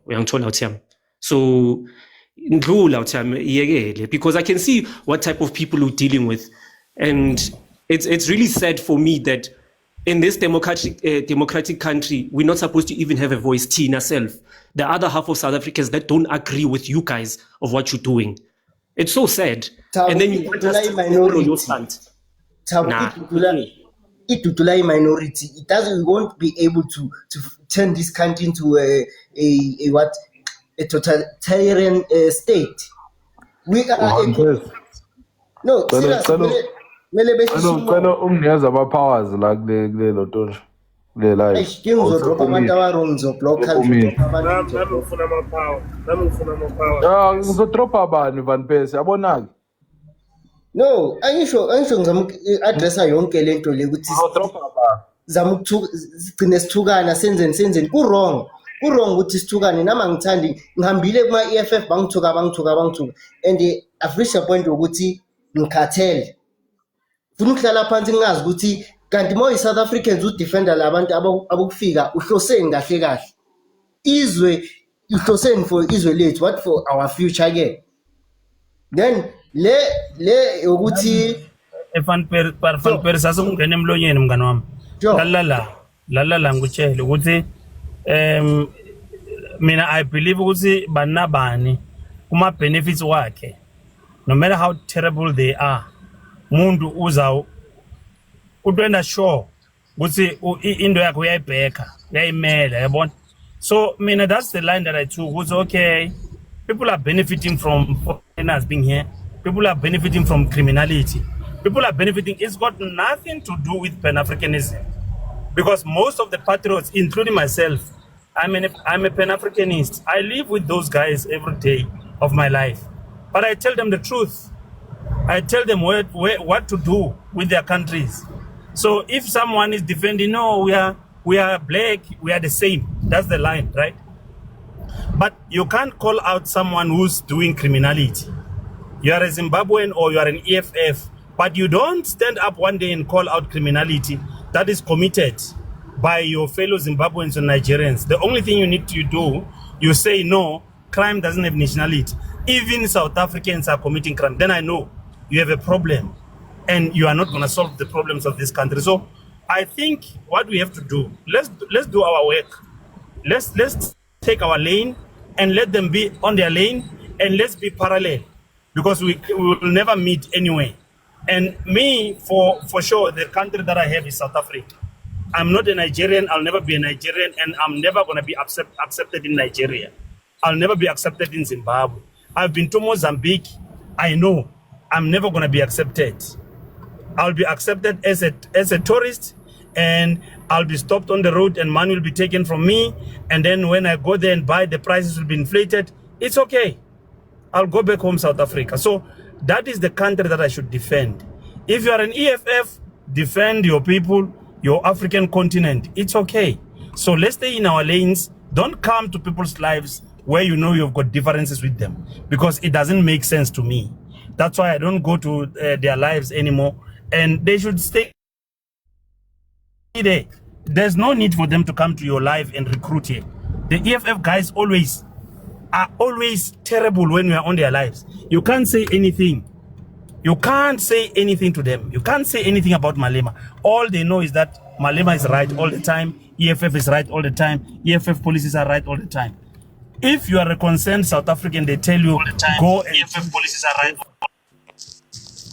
Speaker 11: So, because I can see what type of people you're dealing with. And it's really sad for me that in this democratic country, we're not supposed to even have a voice, Tina self. the other half of South Africans that don't agree with you guys of what you're doing. It's so sad. And then you want us to follow your stunt.
Speaker 4: Itutula minority. It doesn't. We won't be able to turn this country into a totalitarian state. We are no. Seriously.
Speaker 13: Umnikeza ama-powers la kulelo nto le live. Ngizodropa abantu Van Persie yabona-ke.
Speaker 4: No, angisho ngizama addressa yonke lento le ukuthi zama ukugcina sithukana senzeni ku-wrong ukuthi sithukane nama ngithandi ngihambile kuma-EFF bangithuka and I've reached a point ukuthi ngikhathele funa ukuhlala phansi ngingazi ukuthi kanti mo i-South Africans udefender labantu abokufika uhloseni kahle izwe uhloseni for izwe lethu, what for our future again. Then le ukuthi
Speaker 6: Van Persie asungena emlonyeni mngani wami. Lalala ngikutshela ukuthi mina I believe ukuthi banabani kuma benefits wakhe, no matter how terrible they are, muntu uzaw utwenda sure ukuthi into yakhe uyayibheka uyayimela yabona. So mina that's the line that I took. Was okay, people are benefiting from foreigners being here. People are benefiting from criminality. People are benefiting. It's got nothing to do with Pan-Africanism, because most of the patriots, including myself, I'm a Pan-Africanist. I live with those guys every day of my life, but I tell them the truth. I tell them what to do with their countries. So if someone is defending, no, we are black, we are the same. That's the line, right? But you can't call out someone who's doing criminality. You are a Zimbabwean or you are an EFF, but you don't stand up one day and call out criminality that is committed by your fellow Zimbabweans or Nigerians. The only thing you need to do, you say, no, crime doesn't have nationality. Even South Africans are committing crime. Then I know you have a problem and you are not going to solve the problems of this country. So I think what we have to do, let's do our work. Let's take our lane and let them be on their lane, and let's be parallel, because we will never meet anyway. And me, for sure, the country that I have is South Africa. I'm not a Nigerian. I'll never be a Nigerian, and I'm never going to be accepted in Nigeria. I'll never be accepted in Zimbabwe. I've been to Mozambique. I know I'm never going to be accepted. I'll be accepted as a tourist, and I'll be stopped on the road and money will be taken from me. And then when I go there and buy, the prices will be inflated. It's okay. I'll go back home, South Africa. So that is the country that I should defend. If you are an EFF, defend your people, your African continent. It's okay. So let's stay in our lanes. Don't come to people's lives where you know you've got differences with them, because it doesn't make sense to me. That's why I don't go to their lives anymore. And they should stay there. There's no need for them to come to your life and recruit here. The EFF guys are always terrible when we are on their lives. You can't say anything. You can't say anything to them. You can't say anything about Malema. All they know is that Malema is right all the time. EFF is right all the time. EFF policies are right all the time. If you are a concerned South African, they tell you, go and EFF policies are right.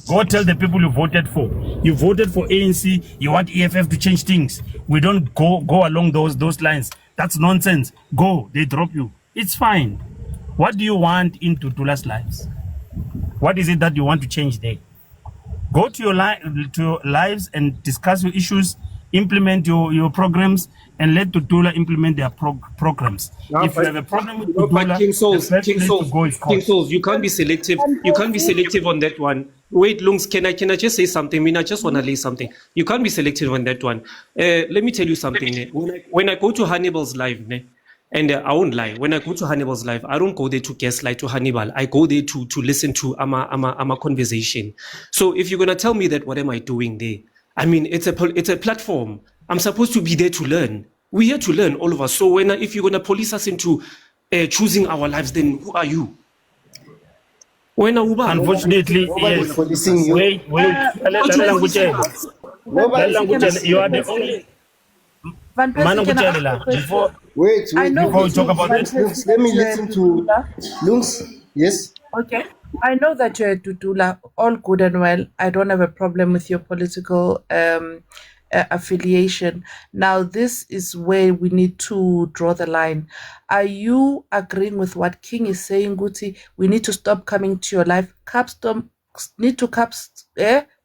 Speaker 6: Go tell the people you voted for. You voted for ANC. You want EFF to change things. We don't go along those lines. That's nonsense. Go. They drop you. It's fine. What do you want in Tutula's lives? What is it that you want to change there? Go to your lives and discuss your issues, implement your programs, and let Tutula implement their programs. No, if you have a problem with Tutula,
Speaker 11: King Souls, you can't be selective. You can't be selective on that one. Wait, Lungs, can I just say something? I mean, I just want to lay something. You can't be selective on that one. Let me tell you something. When I go to Hannibal's live, and I won't lie, when I go to Hannibal's live, I don't go there to gaslight to Hannibal. I go there to listen to a conversation. So if you're gonna tell me that, what am I doing there? I mean, it's a platform. I'm supposed to be there to learn. We're here to learn, all of us. So if you're gonna police us into choosing our lives, then who are you?
Speaker 6: Unfortunately, yes. Wait. You are the only.
Speaker 4: Wait,
Speaker 2: I know
Speaker 6: before we talk about it.
Speaker 4: Lungs, let me listen to Lungs. Yes.
Speaker 2: Okay. I know that you're a Tutula, all good and well. I don't have a problem with your political affiliation. Now, this is where we need to draw the line. Are you agreeing with what King is saying, Guti? We need to stop coming to your life.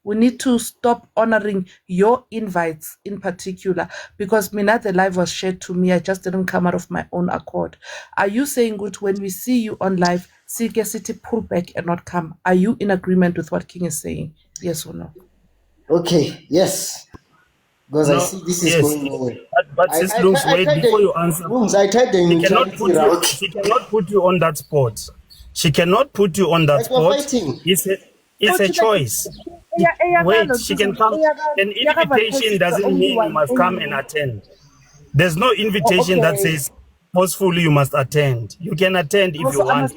Speaker 2: We need to stop honoring your invites in particular, because the live was shared to me. I just didn't come out of my own accord. Are you saying, Guti, when we see you on live, Sike City pull back and not come? Are you in agreement with what King is saying? Yes or no?
Speaker 4: Okay, yes. Because I see this is going nowhere.
Speaker 6: But Sis Lungs, wait before you answer.
Speaker 4: Lungs, I tried the
Speaker 6: she cannot put you on that spot. She cannot put you on that spot. It's a choice. Wait, she can come. An invitation doesn't mean you must come and attend. There's no invitation that says forcefully you must attend. You can attend if you want.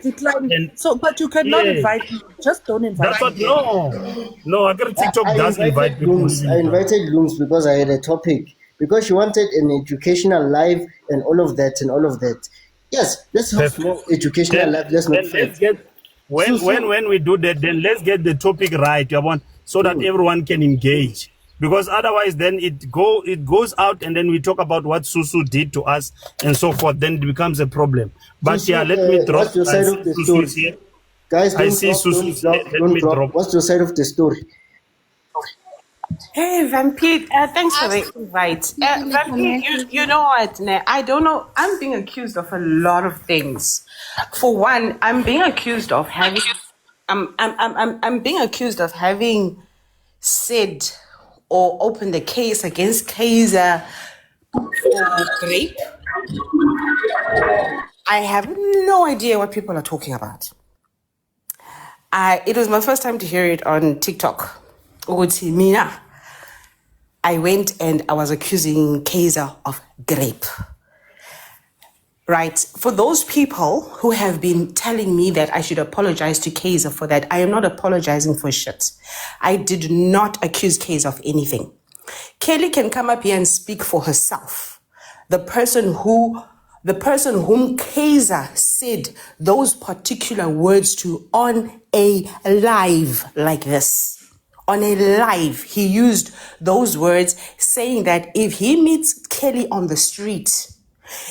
Speaker 2: But you cannot invite me. Just don't invite
Speaker 6: me. That's what, no, I got TikTok does invite people.
Speaker 4: I invited Lungs because I had a topic. Because she wanted an educational live and all of that. Yes, let's have more educational live. Let's get
Speaker 6: when we do that, then let's get the topic right, so that everyone can engage. Because otherwise, then it goes out, and then we talk about what Susu did to us and so forth. Then it becomes a problem. But
Speaker 4: Susu,
Speaker 6: let me drop.
Speaker 4: What's your side of the story? Guys,
Speaker 6: I see Susu. Let me drop.
Speaker 4: What's your side of the story?
Speaker 14: Hey, Vampire, thanks for the invite. Vampire, you know what? I don't know. I'm being accused of a lot of things. For one, I'm being accused of having. I'm being accused of having said or opened a case against Kaiser for rape. I have no idea what people are talking about. It was my first time to hear it on TikTok. Mina, I went and I was accusing Kaiser of rape. Right? For those people who have been telling me that I should apologize to Kaiser for that, I am not apologizing for shit. I did not accuse Kaiser of anything. Kelly can come up here and speak for herself. The person whom Kaiser said those particular words to on a live like this. On a live, he used those words saying that if he meets Kelly on the street,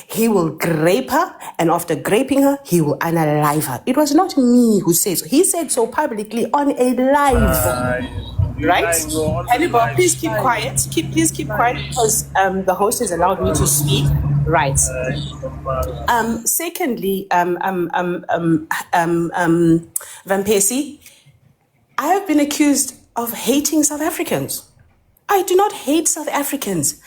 Speaker 14: he will grape her, and after graping her, he will unalive her. It was not me who said so. He said so publicly on a live. Right? Hannibal, please keep quiet. Please keep quiet because the host has allowed me to speak. Right. Secondly, Vampesi, I have been accused of hating South Africans. I do not hate South Africans.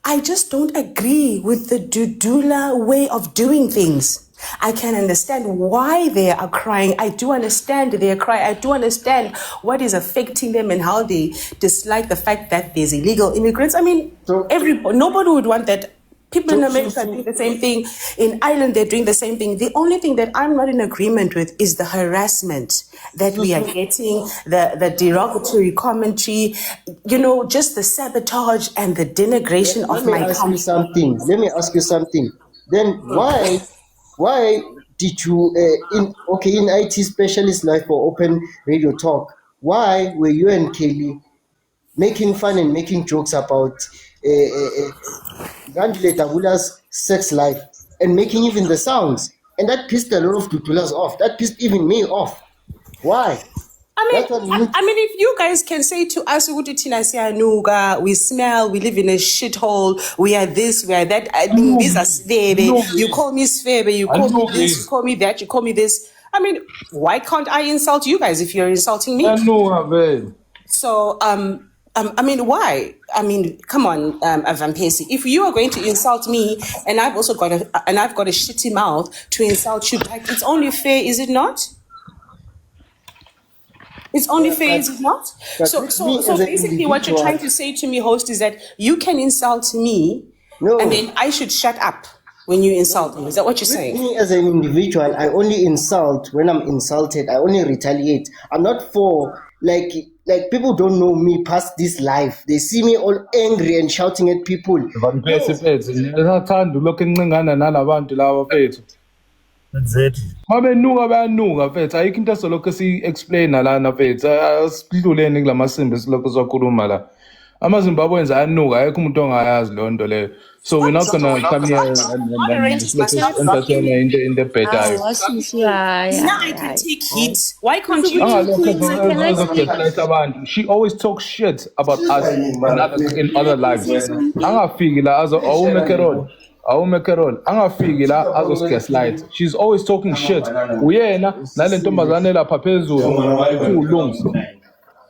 Speaker 14: I just don't agree with the Dudula way of doing things. I can understand why they are crying. I do understand their cry. I do understand what is affecting them and how they dislike the fact that there's illegal immigrants. I mean, nobody would want that. People in America are doing the same thing. In Ireland, they're doing the same thing. The only thing that I'm not in agreement with is the harassment that we are getting, the derogatory commentary, just the sabotage and the denigration of my country.
Speaker 4: Let me ask you something. Then why did you, in IT Specialist Live for Open Radio Talk, why were you and Kelly making fun and making jokes about Gandile Tabula's sex life and making even the sounds? And that pissed a lot of Tutulas off. That pissed even me off. Why?
Speaker 14: I mean, if you guys can say to us, we smell, we live in a shithole, we are this, we are that. I mean, these are svebe. You call me svebe, you call me this, you call me that, you call me this. I mean, why can't I insult you guys if you're insulting me? So, I mean, why? I mean, come on, Vampesi. If you are going to insult me, and I've got a shitty mouth to insult you back, it's only fair, is it not? It's only fair, is it not? So basically, what you're trying to say to me, host, is that you can insult me, and then I should shut up when you insult me. Is that what you're saying?
Speaker 4: Me as an individual, I only insult when I'm insulted. I only retaliate. I'm not for like like people don't know me past this life. They see me all angry and shouting at people.
Speaker 6: That's it.
Speaker 13: Mabenuka bayanuka mfethu ayikho into esoloko si-explain lana mfethu asidluleni kula masimbi esilokhu siwakhuluma la amaZimbabweans ayanuka ayikho umuntu ongayazi leyo nto leyo so we're not gonna come here and entertain in the better.
Speaker 14: Now I can take heat. Why can't you
Speaker 13: She always talks shit about us in other lives. Angafiki la angafiki la azosgaslight. She's always talking shit. Uyena nale ntombazane lapha phezulu ulungs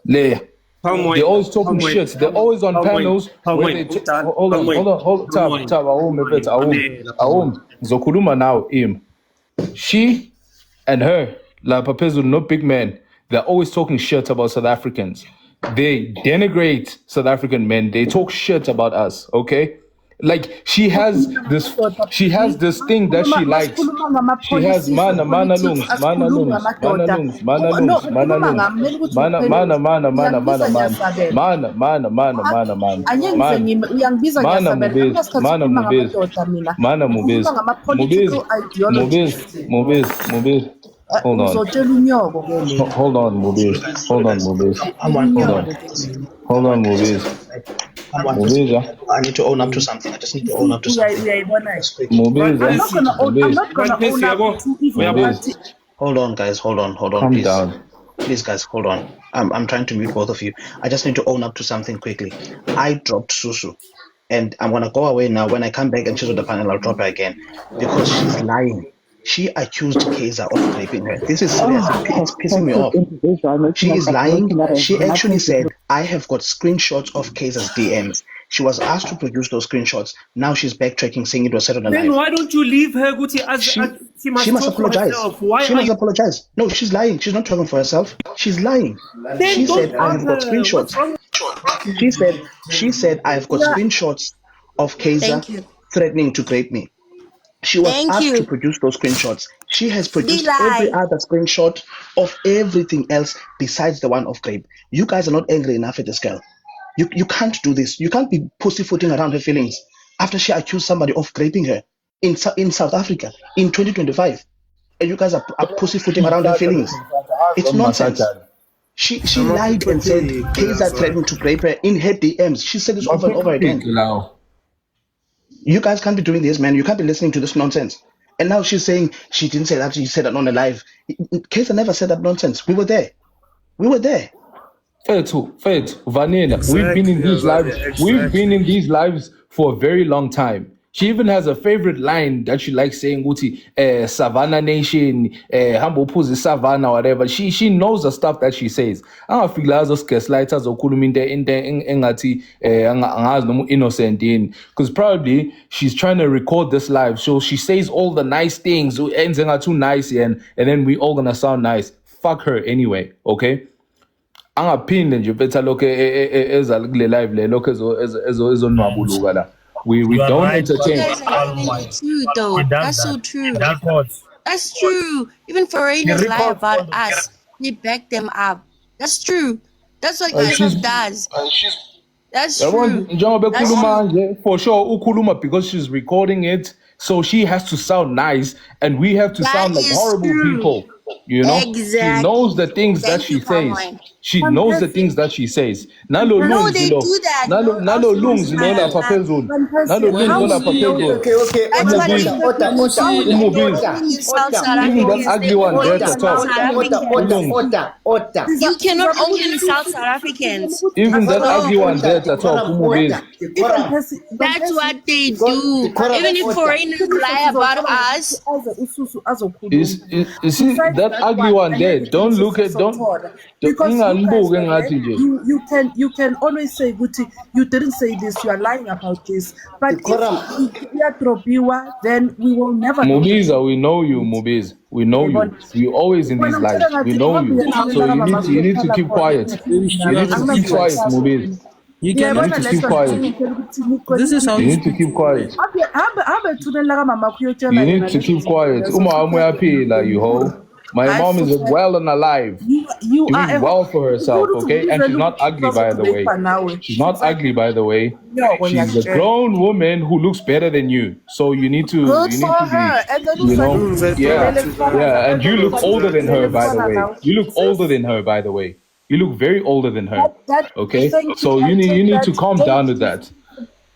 Speaker 13: leya. They're always talking shit. They're always on panels. Hold on. Zokuluma now im. She and her, La Papezu, no big man, they're always talking shit about South Africans. They denigrate South African men. They talk shit about us, okay? Like she has this thing that she likes. She has mana lungs. Hold on, Mubiz.
Speaker 15: I need to own up to something. I just need to own up to something.
Speaker 2: I'm not gonna own up to even.
Speaker 15: Hold on, guys. Hold on.
Speaker 13: Calm
Speaker 15: Please.
Speaker 13: down.
Speaker 15: Please, guys, hold on. I'm trying to mute both of you. I just need to own up to something quickly. I dropped Susu. And I'm gonna go away now. When I come back and she's on the panel, I'll drop her again. Because she's lying. She accused Kaiser of raping her. This is serious. It's pissing me off. She is lying. She actually said, I have got screenshots of Kaiser's DMs. She was asked to produce those screenshots. Now she's backtracking, saying it was said on the live.
Speaker 11: Then why don't you leave her, Guti?
Speaker 15: She must apologize. She must apologize. No, she's lying. She's not talking for herself. She's lying. She said, I have got screenshots. She said, I have got screenshots of Kaiser threatening to rape me. She was asked to produce those screenshots. She has produced every other screenshot of everything else besides the one of Grape. You guys are not angry enough at this girl. You can't do this. You can't be pussyfooting around her feelings after she accused somebody of raping her in South Africa in 2025. And you guys are pussyfooting around her feelings. It's nonsense. She lied and said Kaiser threatened to rape her in her DMs. She said this over and over again. You guys can't be doing this, man. You can't be listening to this nonsense. And now she's saying she didn't say that. She said that on the live. Kaiser never said that nonsense. We were there.
Speaker 13: Vanilla. We've been in these lives. We've been in these lives for a very long time. She even has a favorite line that she likes saying, Uti, Savannah Nation, Hambo Pussy Savannah, whatever. She knows the stuff that she says. I feel like those gaslighters or kuluminde engati innocent in. Because probably she's trying to record this live. So she says all the nice things, ends too nice, and then we all gonna sound nice. Fuck her anyway, okay? I'm opinion you better look as a live look as on Mabuluga. We don't entertain.
Speaker 16: That's true, though. That's so true. That's true. Even foreigners lie about us. We back them up. That's true. That's what Kaiser does. That's true.
Speaker 13: For sure, Ukuluma, because she's recording it, so she has to sound nice, and we have to sound like horrible people. You know, she knows the things that she says. She knows the things that she says. Nalo lungs,
Speaker 16: they do that.
Speaker 13: Nalo lungs, Nola Papezul. Nalo lungs, Nola Papezul. Even that ugly one there at the top.
Speaker 16: You cannot own South South Africans.
Speaker 13: Even that ugly one there at the top.
Speaker 16: That's what they do. Even if foreigners lie about us.
Speaker 13: You see that ugly one there? Don't look at
Speaker 2: you can always say, Guti, you didn't say this, you are lying about this. But if we are Tropiwa, then we will never.
Speaker 13: Mubiza, we know you, Mubiz. We know you. You're always in these lives. We know you. So you need to keep quiet. You need to keep quiet, Mubiz. You need to keep quiet.
Speaker 2: This is how
Speaker 13: you need to keep quiet. You need to keep quiet. You hoe. My mom is
Speaker 2: Suffer.
Speaker 13: well and alive,
Speaker 2: You are
Speaker 13: doing well for herself, okay? And she's not ugly, by the way. She's not ugly, by the way.
Speaker 2: No, when
Speaker 13: She's
Speaker 2: you're
Speaker 13: a grown woman who looks better than you. So you need to,
Speaker 2: Good
Speaker 13: you
Speaker 2: for
Speaker 13: need to
Speaker 2: her. And then
Speaker 13: be, you know, yeah,
Speaker 2: yeah.
Speaker 13: and you look older than her, by the way. You look older than her, by the way. You look very older than her, okay? So you need to calm down with that.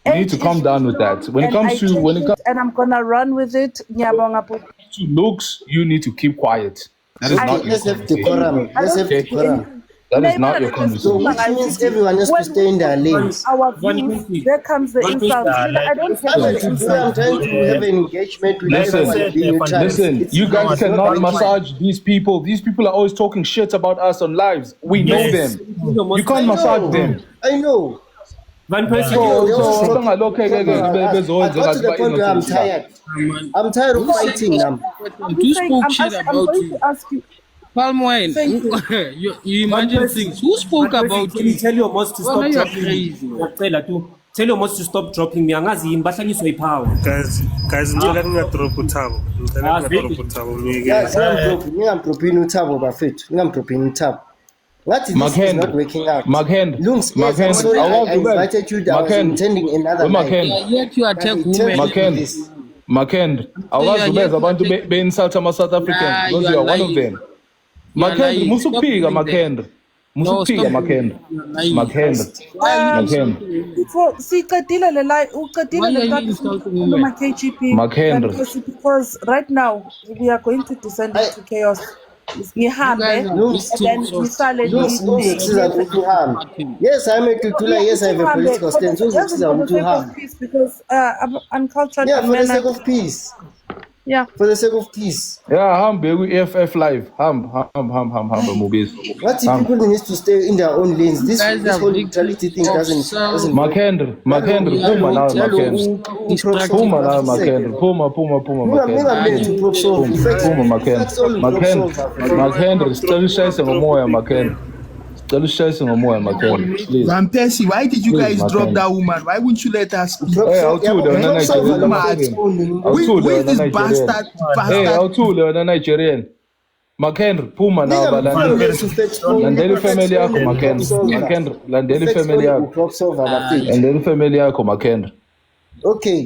Speaker 13: You need to calm down with that. When it comes to
Speaker 2: and I'm gonna run with it.
Speaker 13: to looks, you need to keep quiet. That is not your
Speaker 4: Let's have decorum. Let's have decorum.
Speaker 13: That is not your conversation.
Speaker 4: Which means everyone has to stay in their lanes.
Speaker 2: Our views, there comes the insult. I don't care about the insult.
Speaker 4: I'm trying to have an engagement with everyone.
Speaker 13: Listen, you guys cannot massage these people. These people are always talking shit about us on lives. We know them. You can't massage them.
Speaker 4: I know.
Speaker 11: One person.
Speaker 4: I got to the point where I'm tired. I'm tired of fighting them.
Speaker 17: You spoke shit about you. Palm wine. You imagine things. Who spoke about
Speaker 11: you? Tell your boss to stop dropping
Speaker 17: crazy.
Speaker 11: Tell your boss to stop dropping me. Angazi yini bahlanyiswa ipower.
Speaker 9: Guys, ngicela ningadrop uThabo. Ngicela ningadrop uThabo
Speaker 4: Ningamdropini uThabo bafethu. Ningamdropini uThabo. What is this is not working out? Lungs, yes, I'm sorry, I invited you down. I was intending another night.
Speaker 17: Yet you attack women.
Speaker 13: Makend, awazubeza abantu be-insult ama-South Africans because you are one of them. Makend, musupika Makend. Musupika Makend. Makend.
Speaker 2: Siqedile le line, uqedile le KGP.
Speaker 13: Makend.
Speaker 2: Because right now we are going to descend into chaos. Ngihambe and then ngisale
Speaker 4: yes, I'm a Tutula. Yes, I have a political stance.
Speaker 2: Because uncultured.
Speaker 4: Yeah, for the sake of peace.
Speaker 2: Yeah,
Speaker 4: for the sake of peace.
Speaker 13: Yeah, we FF live. Movies.
Speaker 4: What if people need to stay in their own lanes? This whole neutrality thing doesn't.
Speaker 13: Makender, Puma now, Makender. Puma now, Makender. Puma, Makender. Still chasing a more, Makender. Still chasing a more, Makender.
Speaker 18: Van Persie, why did you guys drop that woman? Why wouldn't you let her speak?
Speaker 13: Hey, I'll tell you,
Speaker 18: who is this bastard?
Speaker 13: Hey, I'll tell you, Nigerian. Makender, Puma now, Landeli family yako Makender. Landeli family yako. Landeli family yako Makender.
Speaker 4: Okay.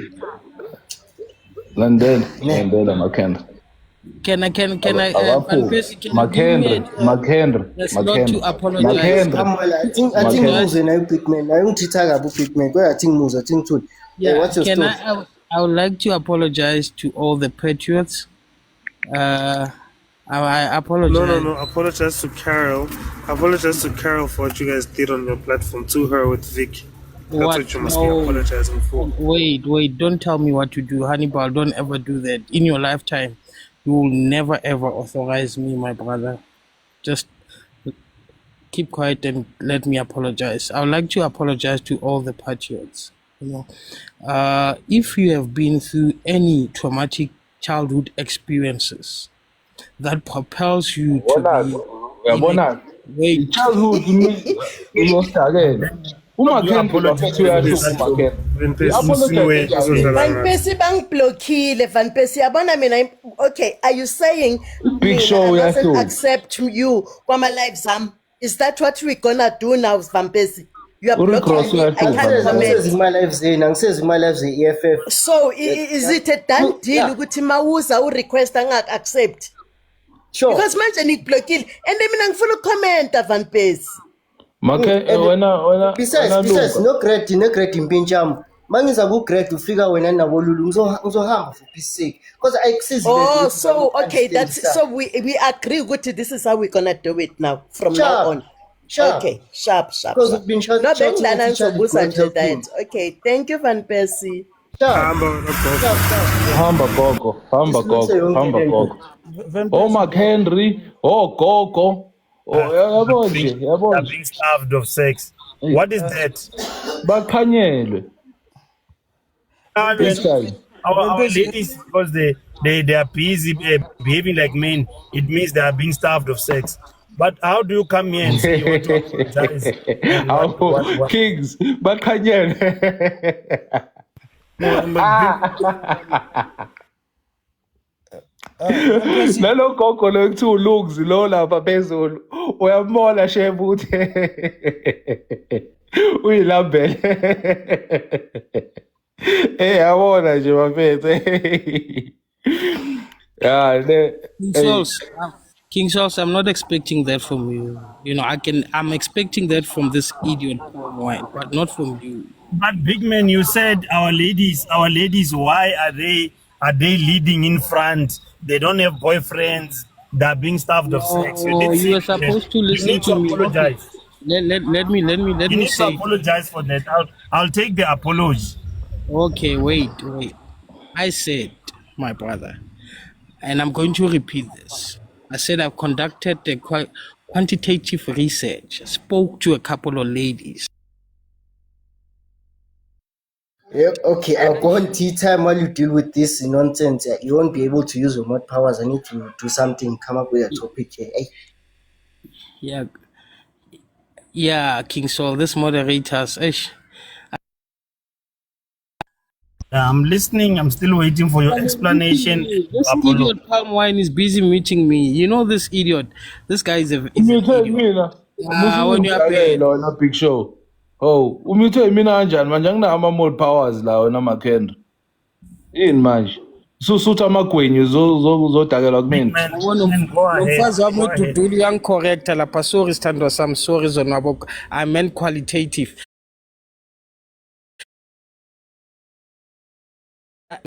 Speaker 13: Landeli Makender.
Speaker 17: Can I
Speaker 13: Makender.
Speaker 17: To apologize.
Speaker 4: I think Muze na big man. I don't titanga bu big man. I think Muze, I think too. What's your story?
Speaker 17: I would like to apologize to all the patriots. I apologize.
Speaker 9: No. Apologize to Carol. Apologize to Carol for what you guys did on your platform to her with Vic. That's what you must be apologizing for.
Speaker 17: Wait. Don't tell me what to do. Hannibal, don't ever do that. In your lifetime, you will never ever authorize me, my brother. Just keep quiet and let me apologize. I would like to apologize to all the patriots. If you have been through any traumatic childhood experiences that propels you to be
Speaker 13: childhood
Speaker 19: Van Persie bangiblockile Van Persie yabona mina okay are you saying
Speaker 13: big show
Speaker 19: I doesn't accept you kwama lives is that what we're gonna do now Van Persie you are blocking me. I can't comment
Speaker 4: EFF
Speaker 19: so is it a done deal ukuthi mawuza u request angak accept
Speaker 4: sure
Speaker 19: because manje nikublockile and mina ngifuna ucomment Van Persie
Speaker 4: besides no great impinjam mangiza ku great ufika wena nabo lulu ngizohamba for peace sake because I exist
Speaker 19: so okay that's so we agree ukuthi this is how we're gonna do it now from now on okay sharp
Speaker 4: because we've been shot
Speaker 19: no bekulana ngizobuza nje that okay thank you Van Persie
Speaker 13: hamba gogo oh McHenry oh gogo
Speaker 6: they're being starved of sex. What is that?
Speaker 13: Bakhanyelwe.
Speaker 6: Our ladies, because they are busy behaving like men, it means they are being starved of sex. But how do you come here and say you want to apologize?
Speaker 13: Kings, Bakhanyelwe. Lalo gogo lo ekuthiwa ulungzi lo lapha phezulu. Uyambona shebe ukuthi uyilambele. Yabona nje bafethu. Yeah,
Speaker 17: King Charles, I'm not expecting that from you. You know, I'm expecting that from this idiot, but not from you.
Speaker 6: But big man, you said our ladies, why are they leading in front? They don't have boyfriends. They're being starved of sex.
Speaker 17: You were supposed to listen to me.
Speaker 6: Apologize.
Speaker 17: Okay. Let me say.
Speaker 6: Apologize for that. I'll take the apology.
Speaker 17: Okay, wait. I said, my brother, and I'm going to repeat this. I said I've conducted a quantitative research. Spoke to a couple of ladies.
Speaker 4: Yeah, okay, I'll go on tea time while you deal with this nonsense. You won't be able to use remote powers. I need to do something, come up with a topic here. Hey.
Speaker 17: Yeah, King Saul, this moderators.
Speaker 6: I'm listening. I'm still waiting for your explanation.
Speaker 17: This idiot Palm Wine is busy meeting me. You know this idiot. This guy is an idiot.
Speaker 13: When you are paying on a big show. Oh, umuthe mina kanjani manje ngina mod powers la wena Makhendo. Yini manje? Susutha amagwenyu zodakelwa kumina.
Speaker 17: Mfazi wami uDuduli uyangicorrecta lapha. Sorry Sithandwa sami, sorry zonwabo. I meant qualitative.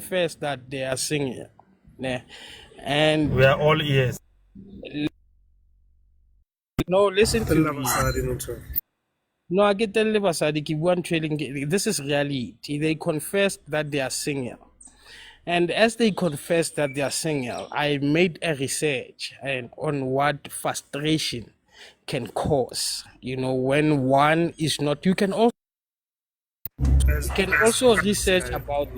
Speaker 17: First that they are singing, and
Speaker 6: we are all ears.
Speaker 17: No, listen to me. No, I get the Basadi keep one trailing. This is reality. They confessed that they are single, and as they confessed that they are single, I made a research and on what frustration can cause. You know, when one is not, you can also research about.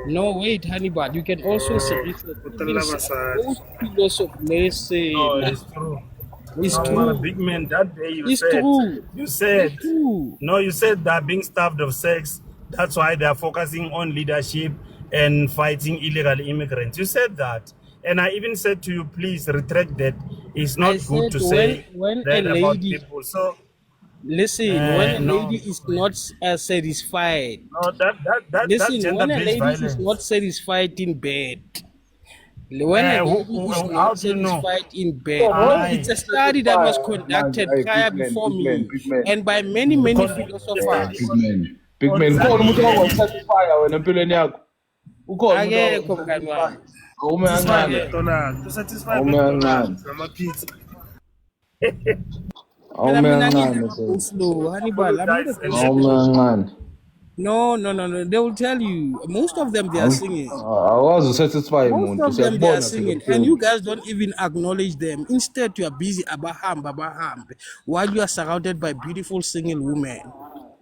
Speaker 17: No, wait, Hannibal. You can also research most philosophers say
Speaker 6: it's true.
Speaker 17: It's true.
Speaker 6: Big man, that day you
Speaker 17: said
Speaker 6: they're being starved of sex. That's why they're focusing on leadership and fighting illegal immigrants. You said that. And I even said to you, please retract that. It's not good to say that about people. So
Speaker 17: listen, when a lady is not satisfied.
Speaker 6: No,
Speaker 17: listen, when a lady is not satisfied in bed. When a lady is not satisfied in bed. It's a study that was conducted prior before me and by many philosophers.
Speaker 13: Big man. Ukhona umuntu osatisfy wena empilweni yakho. Ukhona
Speaker 17: akekho mngani wami. No. They will tell you. Most of them they are singing.
Speaker 13: I was satisfied.
Speaker 17: Most of them they are singing, and you guys don't even acknowledge them. Instead, you are busy abaham, while you are surrounded by beautiful singing women.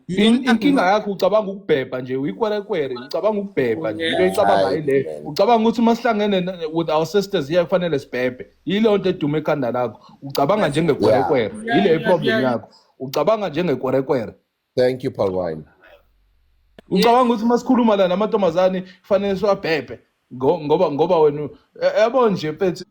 Speaker 13: Inkinga yakho ucabanga ukubhebha nje uyikwerekwere ucabanga ukubhebha nje into ecabanga ile ucabanga ukuthi masihlangene with our sisters here kufanele sibhebhe yilo nto edume ekhanda lakho ucabanga njengekwerekwere yile problem yakho ucabanga njengekwerekwere.
Speaker 20: Thank you Paul Wine.
Speaker 13: Ucabanga ukuthi masikhuluma la namantombazane kufanele siwabhebhe ngoba wena yabo nje mfethu